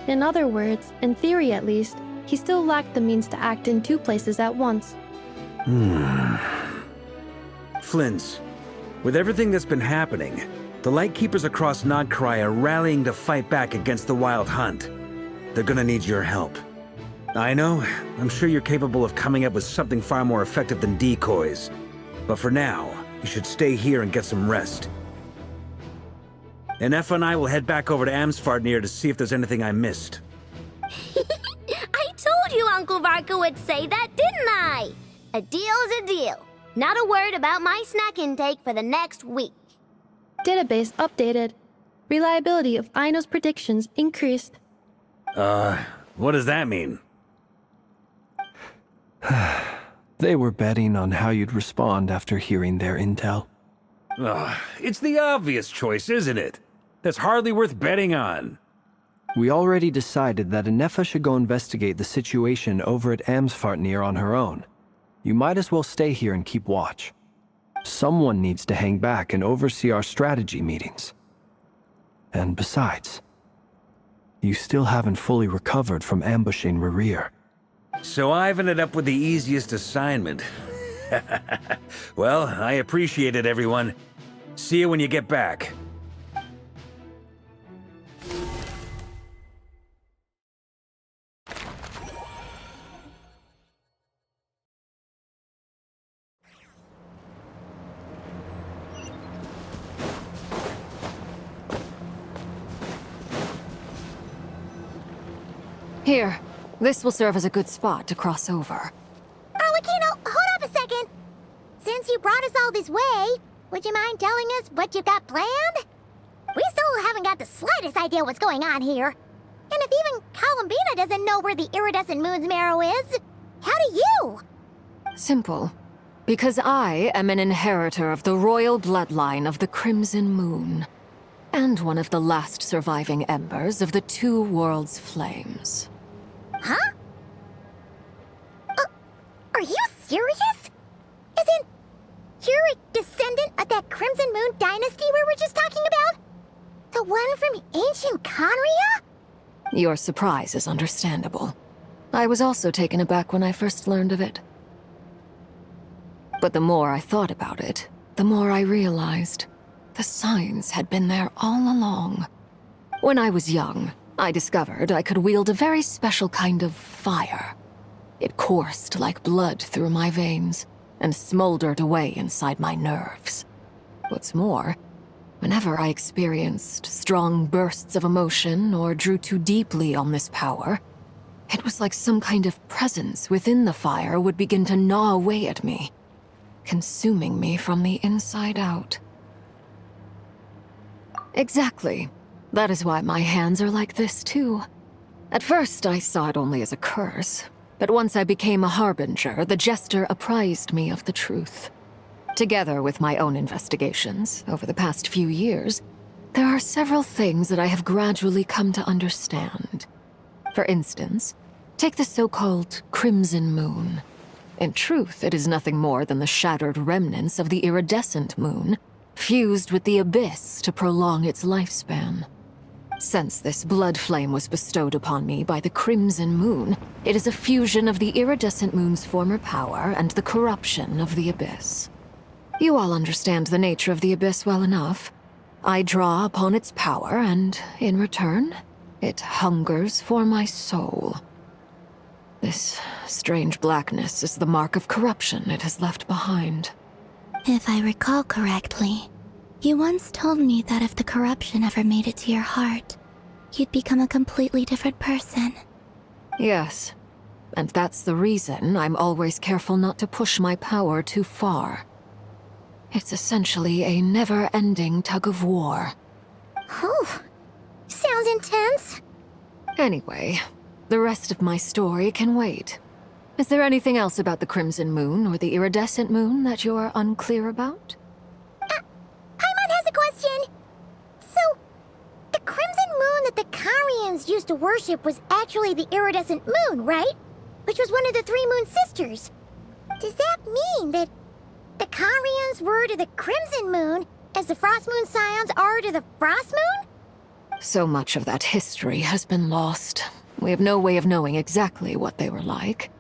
In other words, in theory at least, he still lacked the means to act in two places at once. Flint's, with everything that's been happening, the Lightkeepers across Notcry are rallying to fight back against the Wild Hunt. They're gonna need your help. I know, I'm sure you're capable of coming up with something far more effective than decoys. But for now, you should stay here and get some rest. Anefa and I will head back over to Amsvartnir to see if there's anything I missed. I told you Uncle Varka would say that, didn't I? A deal is a deal. Not a word about my snack intake for the next week. Database updated. Reliability of Aino's predictions increased. What does that mean? They were betting on how you'd respond after hearing their intel. It's the obvious choice, isn't it? That's hardly worth betting on. We already decided that Anefa should go investigate the situation over at Amsvartnir on her own. You might as well stay here and keep watch. Someone needs to hang back and oversee our strategy meetings. And besides, you still haven't fully recovered from ambushing Rerir. So I've ended up with the easiest assignment. Well, I appreciate it, everyone. See you when you get back. Here, this will serve as a good spot to cross over. Arlecchino, hold up a second. Since you brought us all this way, would you mind telling us what you've got planned? We still haven't got the slightest idea what's going on here. And if even Columbina doesn't know where the iridescent moon's marrow is, how do you? Simple. Because I am an inheritor of the royal bloodline of the Crimson Moon, and one of the last surviving embers of the Two Worlds' flames. Huh? Are you serious? Isn't you're a descendant of that Crimson Moon dynasty we were just talking about? The one from ancient Conria? Your surprise is understandable. I was also taken aback when I first learned of it. But the more I thought about it, the more I realized the signs had been there all along. When I was young, I discovered I could wield a very special kind of fire. It coursed like blood through my veins and smoldered away inside my nerves. What's more, whenever I experienced strong bursts of emotion or drew too deeply on this power, it was like some kind of presence within the fire would begin to gnaw away at me, consuming me from the inside out. Exactly. That is why my hands are like this, too. At first, I saw it only as a curse, but once I became a harbinger, the Jester apprised me of the truth. Together with my own investigations over the past few years, there are several things that I have gradually come to understand. For instance, take the so-called Crimson Moon. In truth, it is nothing more than the shattered remnants of the iridescent moon, fused with the abyss to prolong its lifespan. Since this blood flame was bestowed upon me by the Crimson Moon, it is a fusion of the iridescent moon's former power and the corruption of the abyss. You all understand the nature of the abyss well enough. I draw upon its power, and in return, it hungers for my soul. This strange blackness is the mark of corruption it has left behind. If I recall correctly, you once told me that if the corruption ever made it to your heart, you'd become a completely different person. Yes, and that's the reason I'm always careful not to push my power too far. It's essentially a never-ending tug-of-war. Oh, sounds intense. Anyway, the rest of my story can wait. Is there anything else about the Crimson Moon or the Iridescent Moon that you're unclear about? Paimon has a question. So, the Crimson Moon that the Carians used to worship was actually the Iridescent Moon, right? Which was one of the three Moon Sisters. Does that mean that the Carians were to the Crimson Moon as the Frost Moon Scions are to the Frost Moon? So much of that history has been lost. We have no way of knowing exactly what they were like.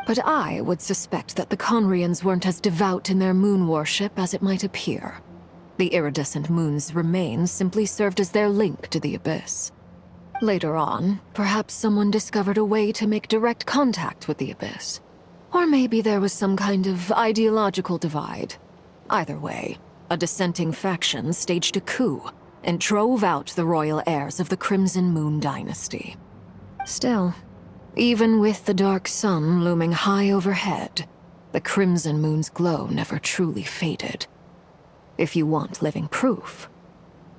But I would suspect that the Conrians weren't as devout in their moon worship as it might appear. The iridescent moon's remains simply served as their link to the abyss. Later on, perhaps someone discovered a way to make direct contact with the abyss. Or maybe there was some kind of ideological divide. Either way, a dissenting faction staged a coup and drove out the royal heirs of the Crimson Moon dynasty. Still, even with the dark sun looming high overhead, the Crimson Moon's glow never truly faded. If you want living proof,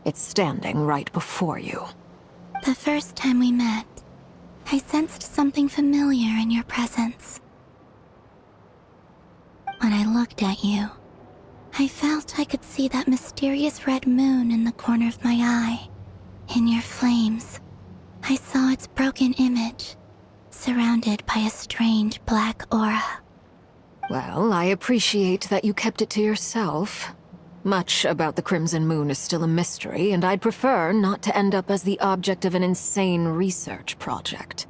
it's standing right before you. The first time we met, I sensed something familiar in your presence. When I looked at you, I felt I could see that mysterious red moon in the corner of my eye. In your flames, I saw its broken image, surrounded by a strange black aura. Well, I appreciate that you kept it to yourself. Much about the Crimson Moon is still a mystery, and I'd prefer not to end up as the object of an insane research project.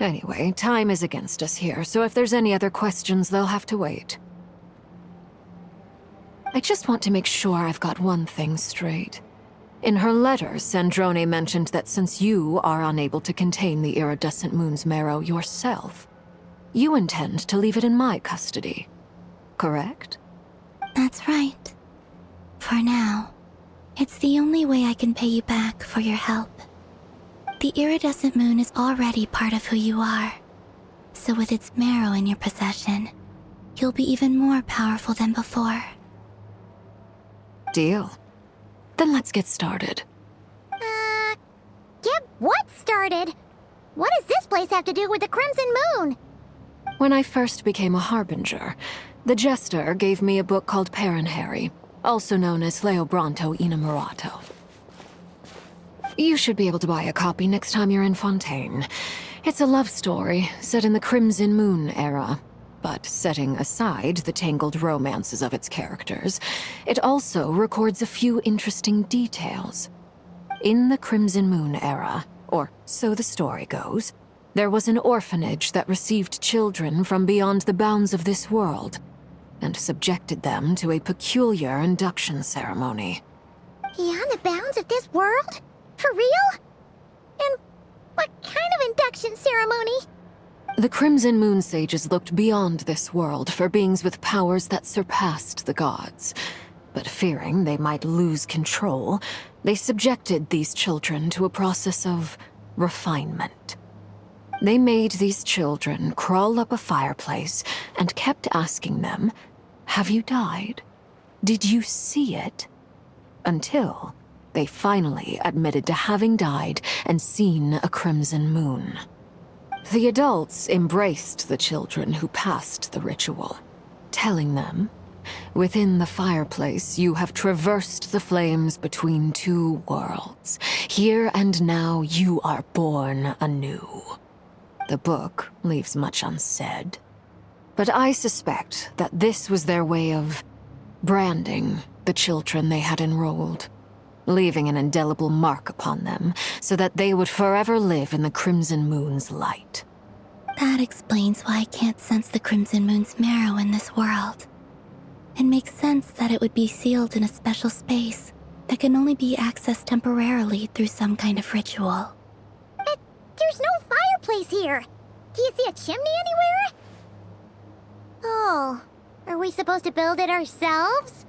Anyway, time is against us here, so if there's any other questions, they'll have to wait. I just want to make sure I've got one thing straight. In her letter, Sandrone mentioned that since you are unable to contain the iridescent moon's marrow yourself, you intend to leave it in my custody. Correct? That's right. For now, it's the only way I can pay you back for your help. The iridescent moon is already part of who you are, so with its marrow in your possession, you'll be even more powerful than before. Deal. Then let's get started. Get what started? What does this place have to do with the Crimson Moon? When I first became a Harbinger, the Jester gave me a book called Paranhari, also known as Leobranto Inamorato. You should be able to buy a copy next time you're in Fontaine. It's a love story set in the Crimson Moon era, but setting aside the tangled romances of its characters, it also records a few interesting details. In the Crimson Moon era, or so the story goes, there was an orphanage that received children from beyond the bounds of this world, and subjected them to a peculiar induction ceremony. Beyond the bounds of this world? For real? And what kind of induction ceremony? The Crimson Moon sages looked beyond this world for beings with powers that surpassed the gods. But fearing they might lose control, they subjected these children to a process of refinement. They made these children crawl up a fireplace and kept asking them, "Have you died? Did you see it?" Until they finally admitted to having died and seen a crimson moon. The adults embraced the children who passed the ritual, telling them, "Within the fireplace, you have traversed the flames between two worlds. Here and now, you are born anew." The book leaves much unsaid, but I suspect that this was their way of branding the children they had enrolled, leaving an indelible mark upon them so that they would forever live in the Crimson Moon's light. That explains why I can't sense the Crimson Moon's marrow in this world. It makes sense that it would be sealed in a special space that can only be accessed temporarily through some kind of ritual. But there's no fireplace here. Do you see a chimney anywhere? Oh, are we supposed to build it ourselves?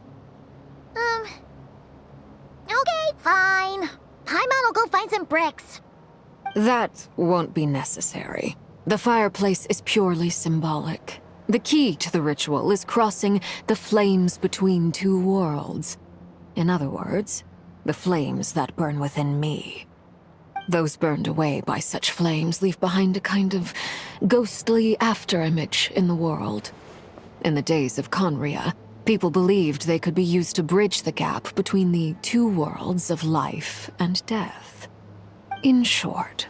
Okay, fine. Paimon will go find some bricks. That won't be necessary. The fireplace is purely symbolic. The key to the ritual is crossing the flames between two worlds. In other words, the flames that burn within me. Those burned away by such flames leave behind a kind of ghostly afterimage in the world. In the days of Conria, people believed they could be used to bridge the gap between the two worlds of life and death. In short,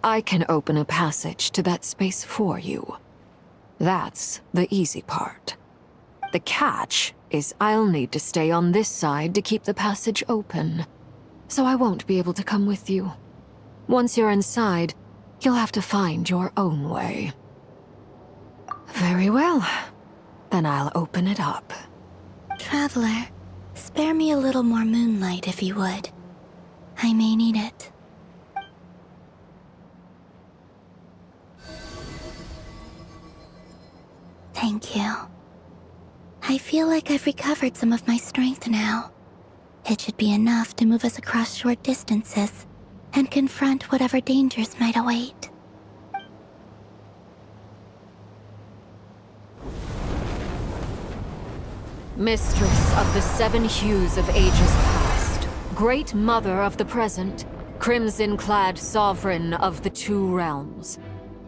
I can open a passage to that space for you. That's the easy part. The catch is I'll need to stay on this side to keep the passage open, so I won't be able to come with you. Once you're inside, you'll have to find your own way. Very well. Then I'll open it up. Traveler, spare me a little more moonlight if you would. I may need it. Thank you. I feel like I've recovered some of my strength now. It should be enough to move us across short distances and confront whatever dangers might await. Mistress of the seven hues of ages past, great mother of the present, crimson-clad sovereign of the two realms,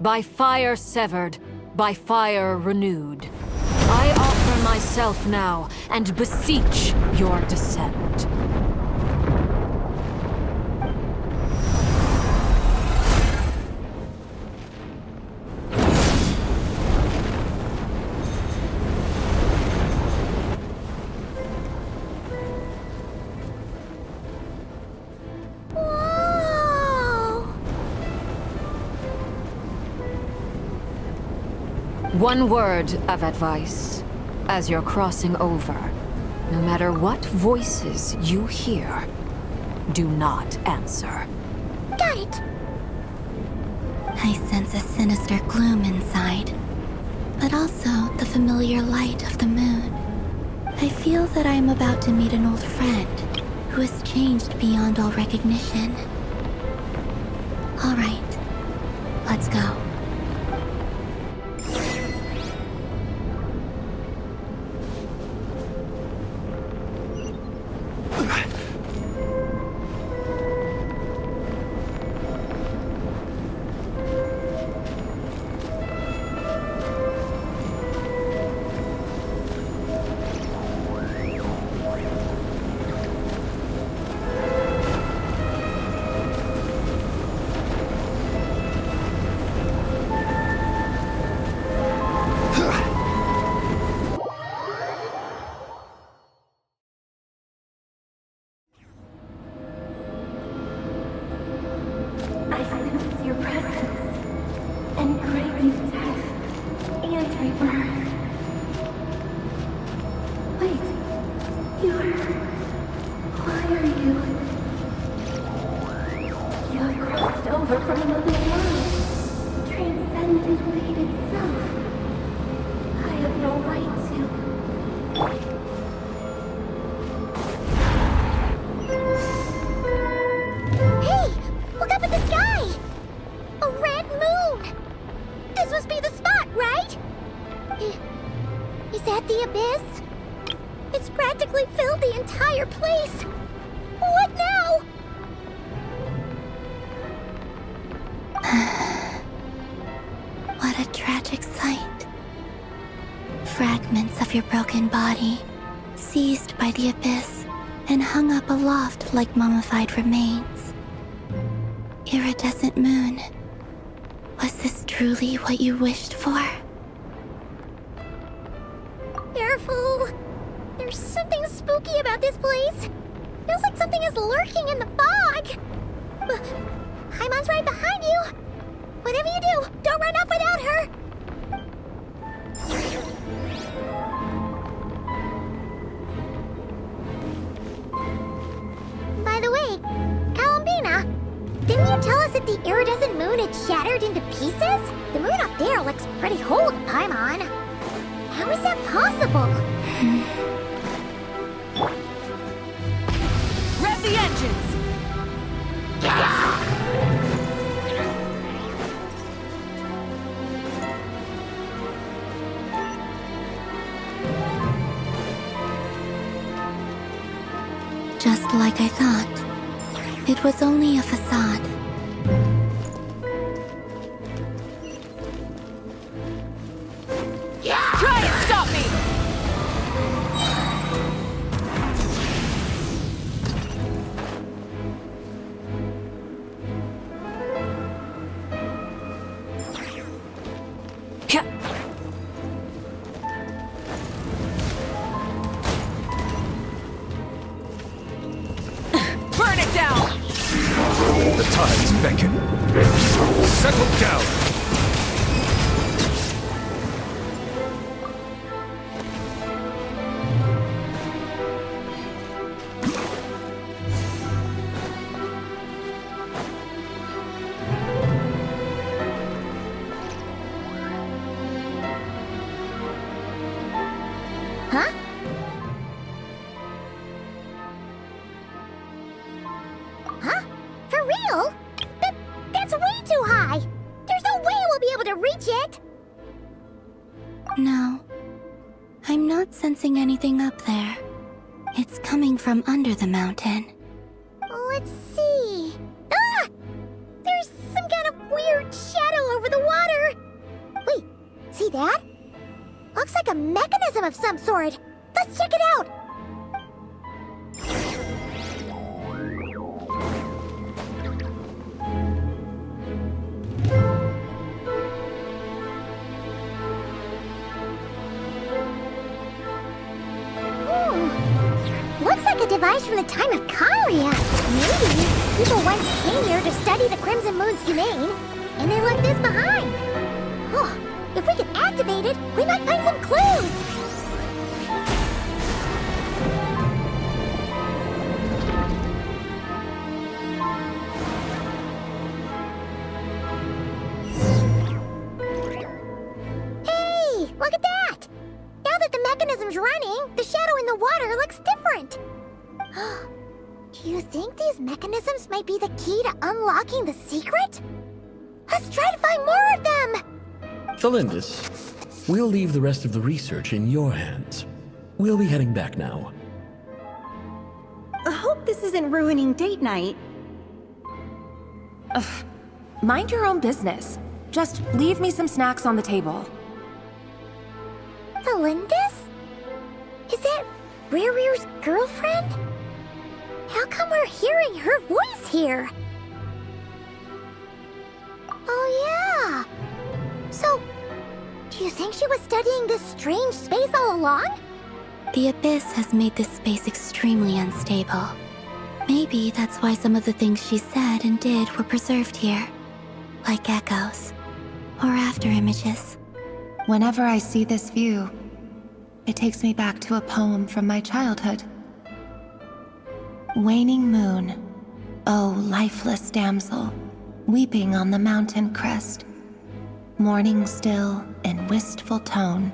by fire severed, by fire renewed, I offer myself now and beseech your descent. One word of advice. As you're crossing over, no matter what voices you hear, do not answer. Got it. I sense a sinister gloom inside, but also the familiar light of the moon. I feel that I am about to meet an old friend who has changed beyond all recognition. All right, let's go. Fragments of your broken body, seized by the abyss, and hung up aloft like mummified remains. Iridescent moon, was this truly what you wished for? Careful! There's something spooky about this place. Feels like something is lurking in the fog. Paimon's right behind you. Whatever you do, don't run off without her. By the way, Columbina, didn't you tell us that the iridescent moon had shattered into pieces? The moon up there looks pretty whole to Paimon. How is that possible? Rev the engines! Just like I thought. It was only a facade. Try and stop me! Burn it down! The tides beckon. Settle down! Huh? Huh? For real? That's way too high! There's no way we'll be able to reach it! No. I'm not sensing anything up there. It's coming from under the mountain. Let's see... Ah! There's some kind of weird shadow over the water! Wait, see that? Looks like a mechanism of some sort. Let's check it out! Looks like a device from the time of Kalia. Maybe people once came here to study the Crimson Moon's domain, and they left this behind. Oh, if we could activate it, it! We might find some clues! Hey! Look at that! Now that the mechanism's running, the shadow in the water looks different! Do you think these mechanisms might be the key to unlocking the secret? Let's try to find more of them! Felindis, we'll leave the rest of the research in your hands. We'll be heading back now. I hope this isn't ruining date night. Ugh. Mind your own business. Just leave me some snacks on the table. Felindis? Is that Rerir's girlfriend? How come we're hearing her voice here? Oh yeah! So, do you think she was studying this strange space all along? The Abyss has made this space extremely unstable. Maybe that's why some of the things she said and did were preserved here. Like echoes. Or after images. Whenever I see this view, it takes me back to a poem from my childhood. Waning moon, oh lifeless damsel, weeping on the mountain crest, mourning still in wistful tone,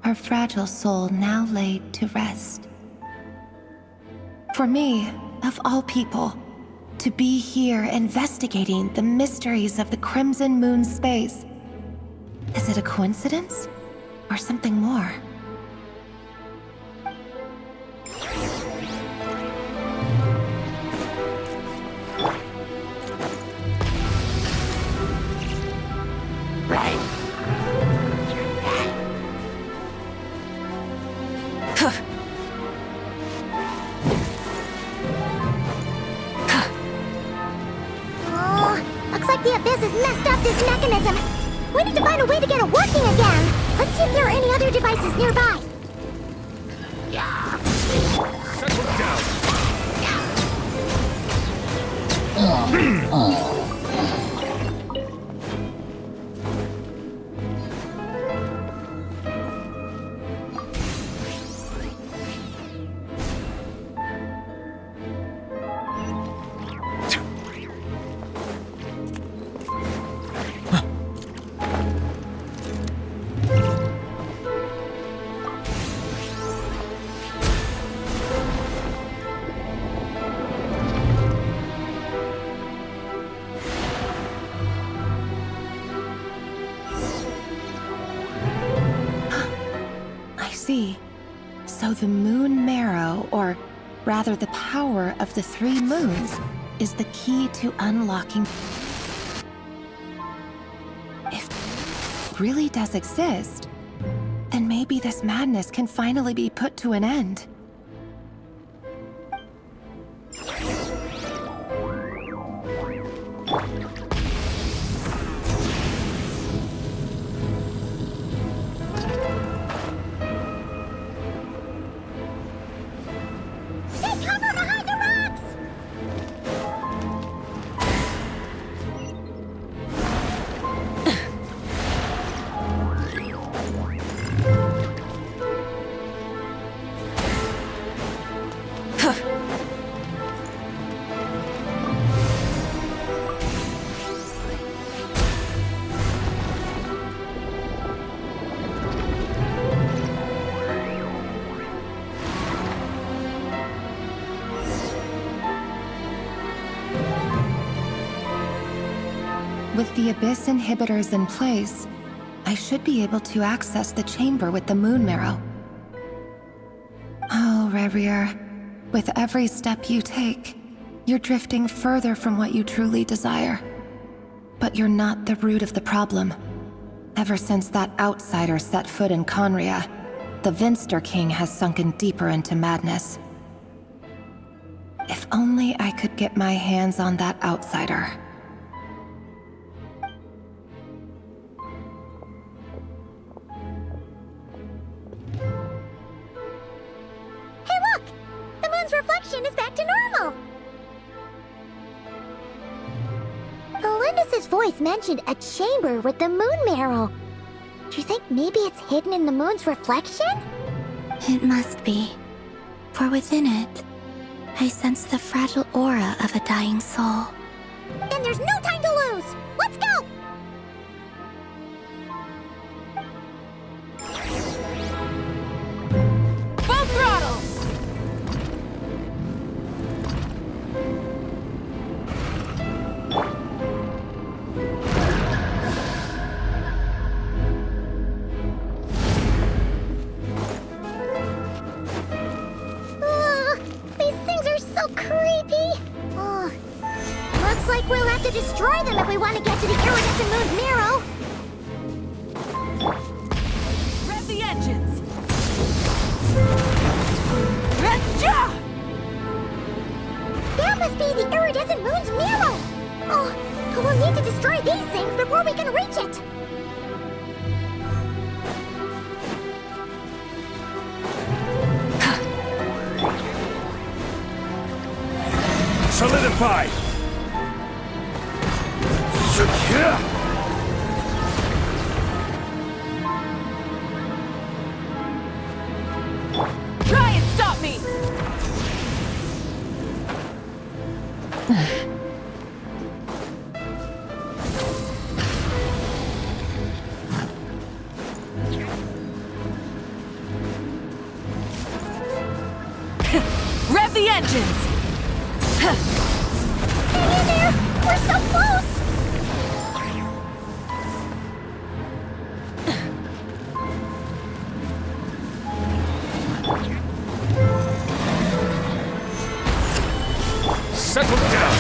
her fragile soul now laid to rest. For me, of all people, to be here investigating the mysteries of the Crimson Moon space, is it a coincidence or something more? Looks like the Abyss has messed up this mechanism. We need to find a way to get it working again. Let's see if there are any other devices nearby. So the moon marrow, or rather the power of the 3 moons, is the key to unlocking. If it really does exist, then maybe this madness can finally be put to an end. With the Abyss inhibitors in place, I should be able to access the chamber with the moon marrow. Oh, Rerir, with every step you take, you're drifting further from what you truly desire. But you're not the root of the problem. Ever since that outsider set foot in Conria, the Vinster King has sunken deeper into madness. If only I could get my hands on that outsider. Reflection is back to normal. Felindis' voice mentioned a chamber with the moon marrow. Do you think maybe it's hidden in the moon's reflection? It must be. For within it, I sense the fragile aura of a dying soul. Then there's no time to lose! Let's go! Full throttle! These things are so creepy! Looks like we'll have to destroy them if we want to get to the iridescent moon's Miro! Rev the engines! Gotcha! That must be the iridescent moon's Miro! Oh, but we'll need to destroy these things before we can reach it! Solidify! Secure! Try and stop me! Rev the engines! Hang in there! We're so close! Settle down!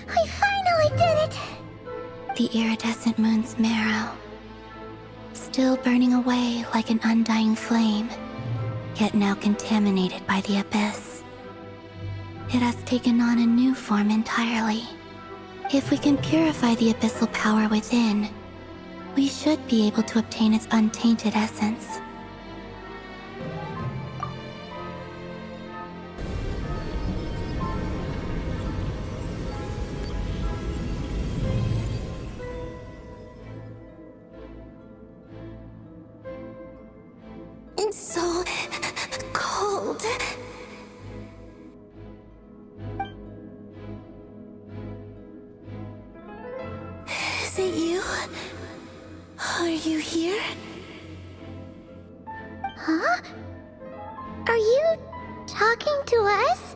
I finally did it! The iridescent moon's marrow, still burning away like an undying flame, yet now contaminated by the abyss. It has taken on a new form entirely. If we can purify the abyssal power within, we should be able to obtain its untainted essence. It's so cold. Is it you? Are you here? Huh? Are you talking to us?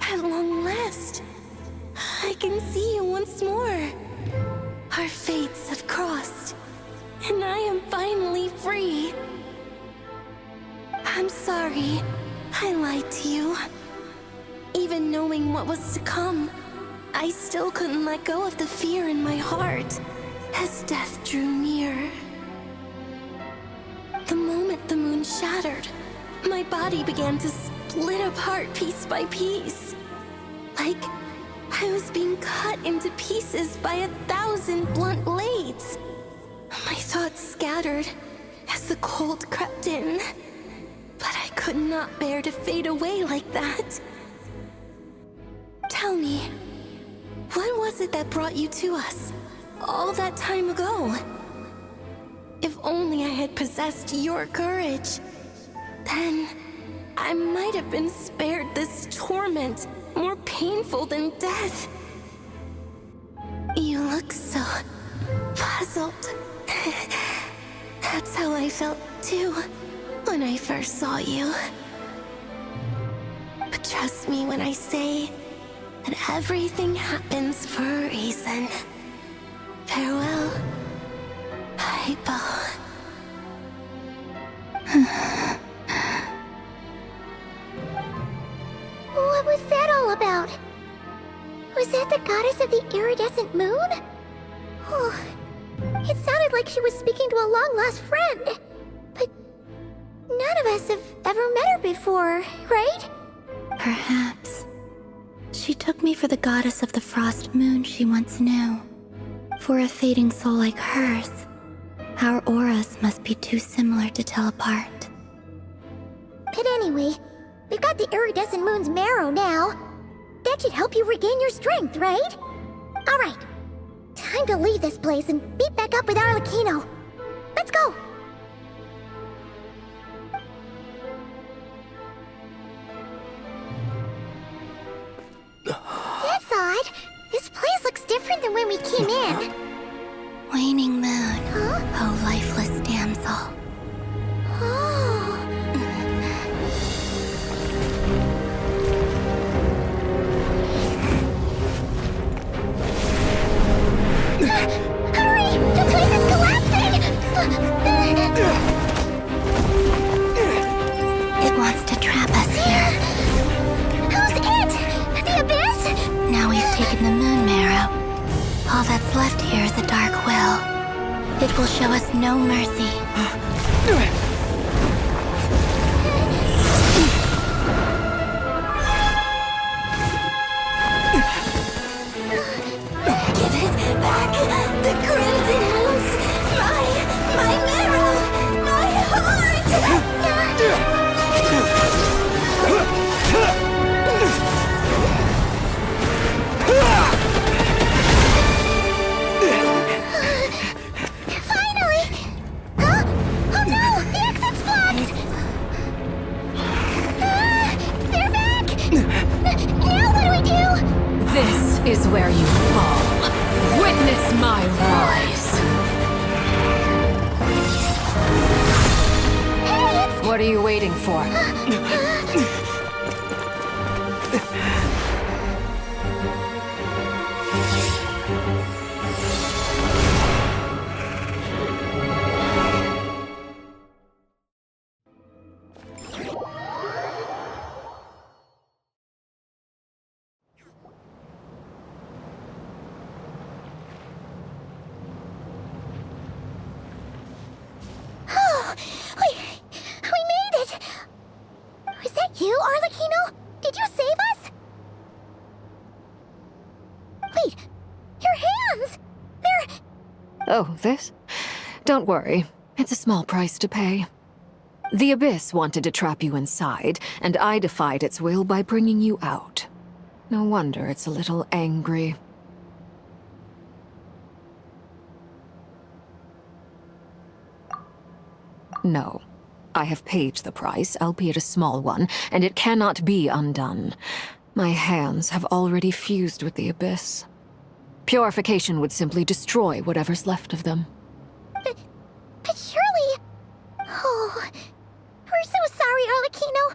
At long last, I can see you once more. Our fates have crossed, and I am finally free. I'm sorry, I lied to you. Even knowing what was to come, I still couldn't let go of the fear in my heart as death drew near. The moment the moon shattered, my body began to split apart piece by piece. Like I was being cut into pieces by 1,000 blunt blades. My thoughts scattered as the cold crept in. But I could not bear to fade away like that. Tell me, what was it that brought you to us all that time ago? If only I had possessed your courage, then I might have been spared this torment more painful than death. You look so puzzled. That's how I felt too when I first saw you. But trust me when I say that everything happens for a reason. Farewell, Hypo. What was that all about? Was that the goddess of the iridescent moon? Oh, it sounded like she was speaking to a long-lost friend. But none of us have ever met her before, right? Perhaps. She took me for the goddess of the frost moon she once knew. For a fading soul like hers, our auras must be too similar to tell apart. But anyway, we've got the iridescent moon's marrow now. That should help you regain your strength, right? Alright, Time to leave this place and meet back up with Arlecchino. Let's go! That's odd. This place looks different than when we came in. Waning moon, oh lifeless damsel. Hurry! The place is collapsing! It wants to trap us here. Who's it? The Abyss? Now we've taken the moon marrow. All that's left here is a dark will. It will show us no mercy. Give it back! The Crimson Moons! My marrow! My heart! Finally! Huh? Oh no! The exit's blocked! They're back! Now what do we do? This is where you fall. Witness my rise. What are you waiting for? We made it! Was that you, Arlecchino? Did you save us? Wait, your hands! They're... Oh, this? Don't worry. It's a small price to pay. The Abyss wanted to trap you inside, and I defied its will by bringing you out. No wonder it's a little angry. No. I have paid the price, albeit a small one, and it cannot be undone. My hands have already fused with the Abyss. Purification would simply destroy whatever's left of them. But surely... Oh... We're so sorry, Arlecchino.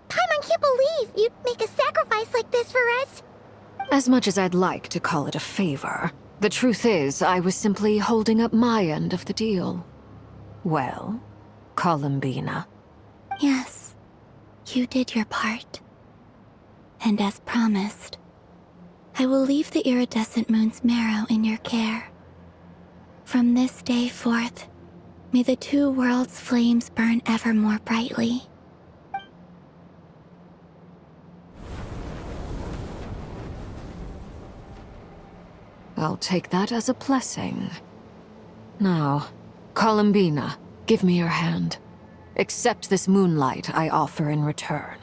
Paimon can't believe you'd make a sacrifice like this for us. As much as I'd like to call it a favor, the truth is I was simply holding up my end of the deal. Well, Columbina. Yes, you did your part. And as promised, I will leave the iridescent moon's marrow in your care. From this day forth, may the two worlds' flames burn ever more brightly. I'll take that as a blessing. Now, Columbina, give me your hand. Accept this moonlight I offer in return.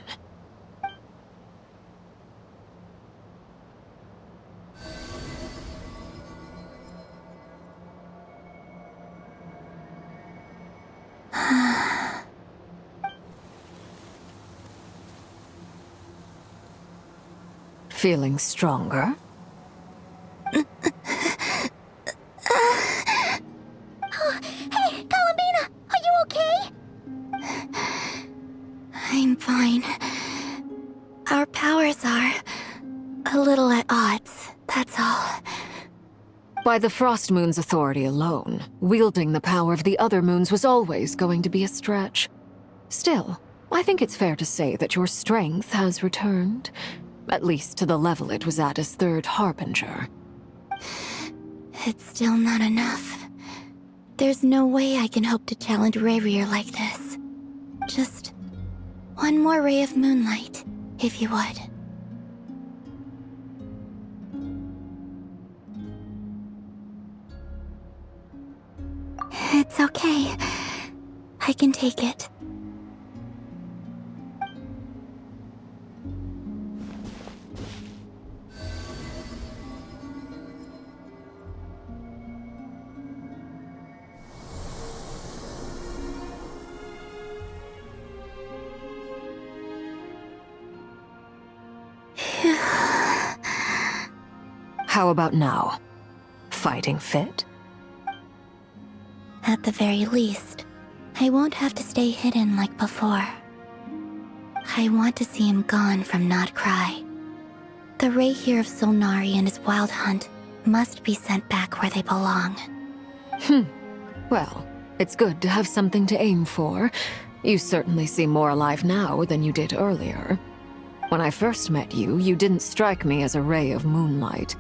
Feeling stronger? Hey, Columbina, are you okay? I'm fine. Our powers are a little at odds, that's all. By the Frost Moon's authority alone, wielding the power of the other moons was always going to be a stretch. Still, I think it's fair to say that your strength has returned, at least to the level it was at as Third Harbinger. It's still not enough. There's no way I can hope to challenge Rerir like this. Just one more ray of moonlight, if you would. It's okay. I can take it. How about now? Fighting fit? At the very least, I won't have to stay hidden like before. I want to see him gone from Not Cry. The Rerir of Solnari and his wild hunt must be sent back where they belong. Well, it's good to have something to aim for. You certainly seem more alive now than you did earlier. When I first met you, you didn't strike me as a ray of moonlight.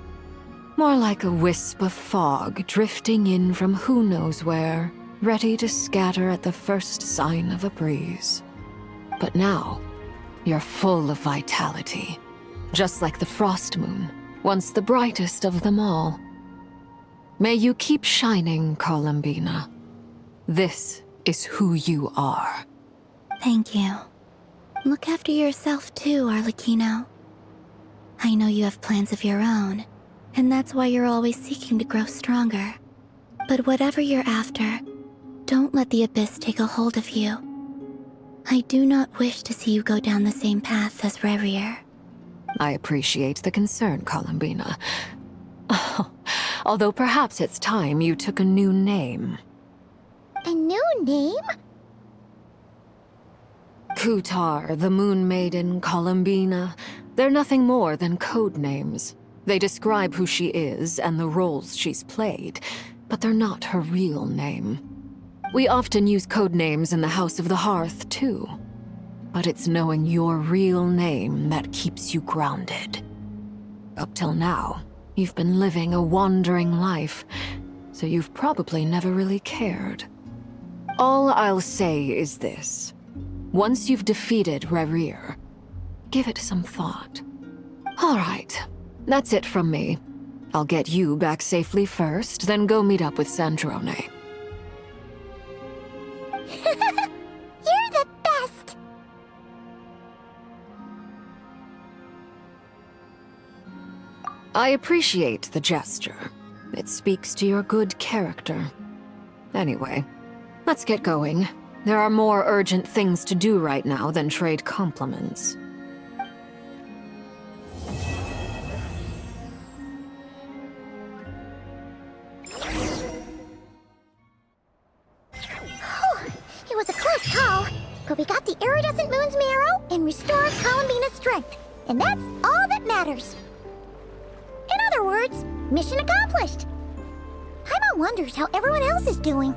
More like a wisp of fog drifting in from who knows where, ready to scatter at the first sign of a breeze. But now, you're full of vitality. Just like the frost moon, once the brightest of them all. May you keep shining, Columbina. This is who you are. Thank you. Look after yourself too, Arlecchino. I know you have plans of your own, and that's why you're always seeking to grow stronger. But whatever you're after, don't let the Abyss take a hold of you. I do not wish to see you go down the same path as Rerir. I appreciate the concern, Columbina. Although perhaps it's time you took a new name. A new name? Kutar, the Moon Maiden, Columbina, they're nothing more than code names. They describe who she is and the roles she's played, but they're not her real name. We often use code names in the House of the Hearth, too. But it's knowing your real name that keeps you grounded. Up till now, you've been living a wandering life, so you've probably never really cared. All I'll say is this. Once you've defeated Rerir, give it some thought. All right, that's it from me. I'll get you back safely first, then go meet up with Sandrone. You're the best! I appreciate the gesture. It speaks to your good character. Anyway, let's get going. There are more urgent things to do right now than trade compliments. It was a close call, but we got the iridescent moon's marrow and restored Columbina's strength, and that's all that matters. In other words, mission accomplished. Paimon wonders how everyone else is doing.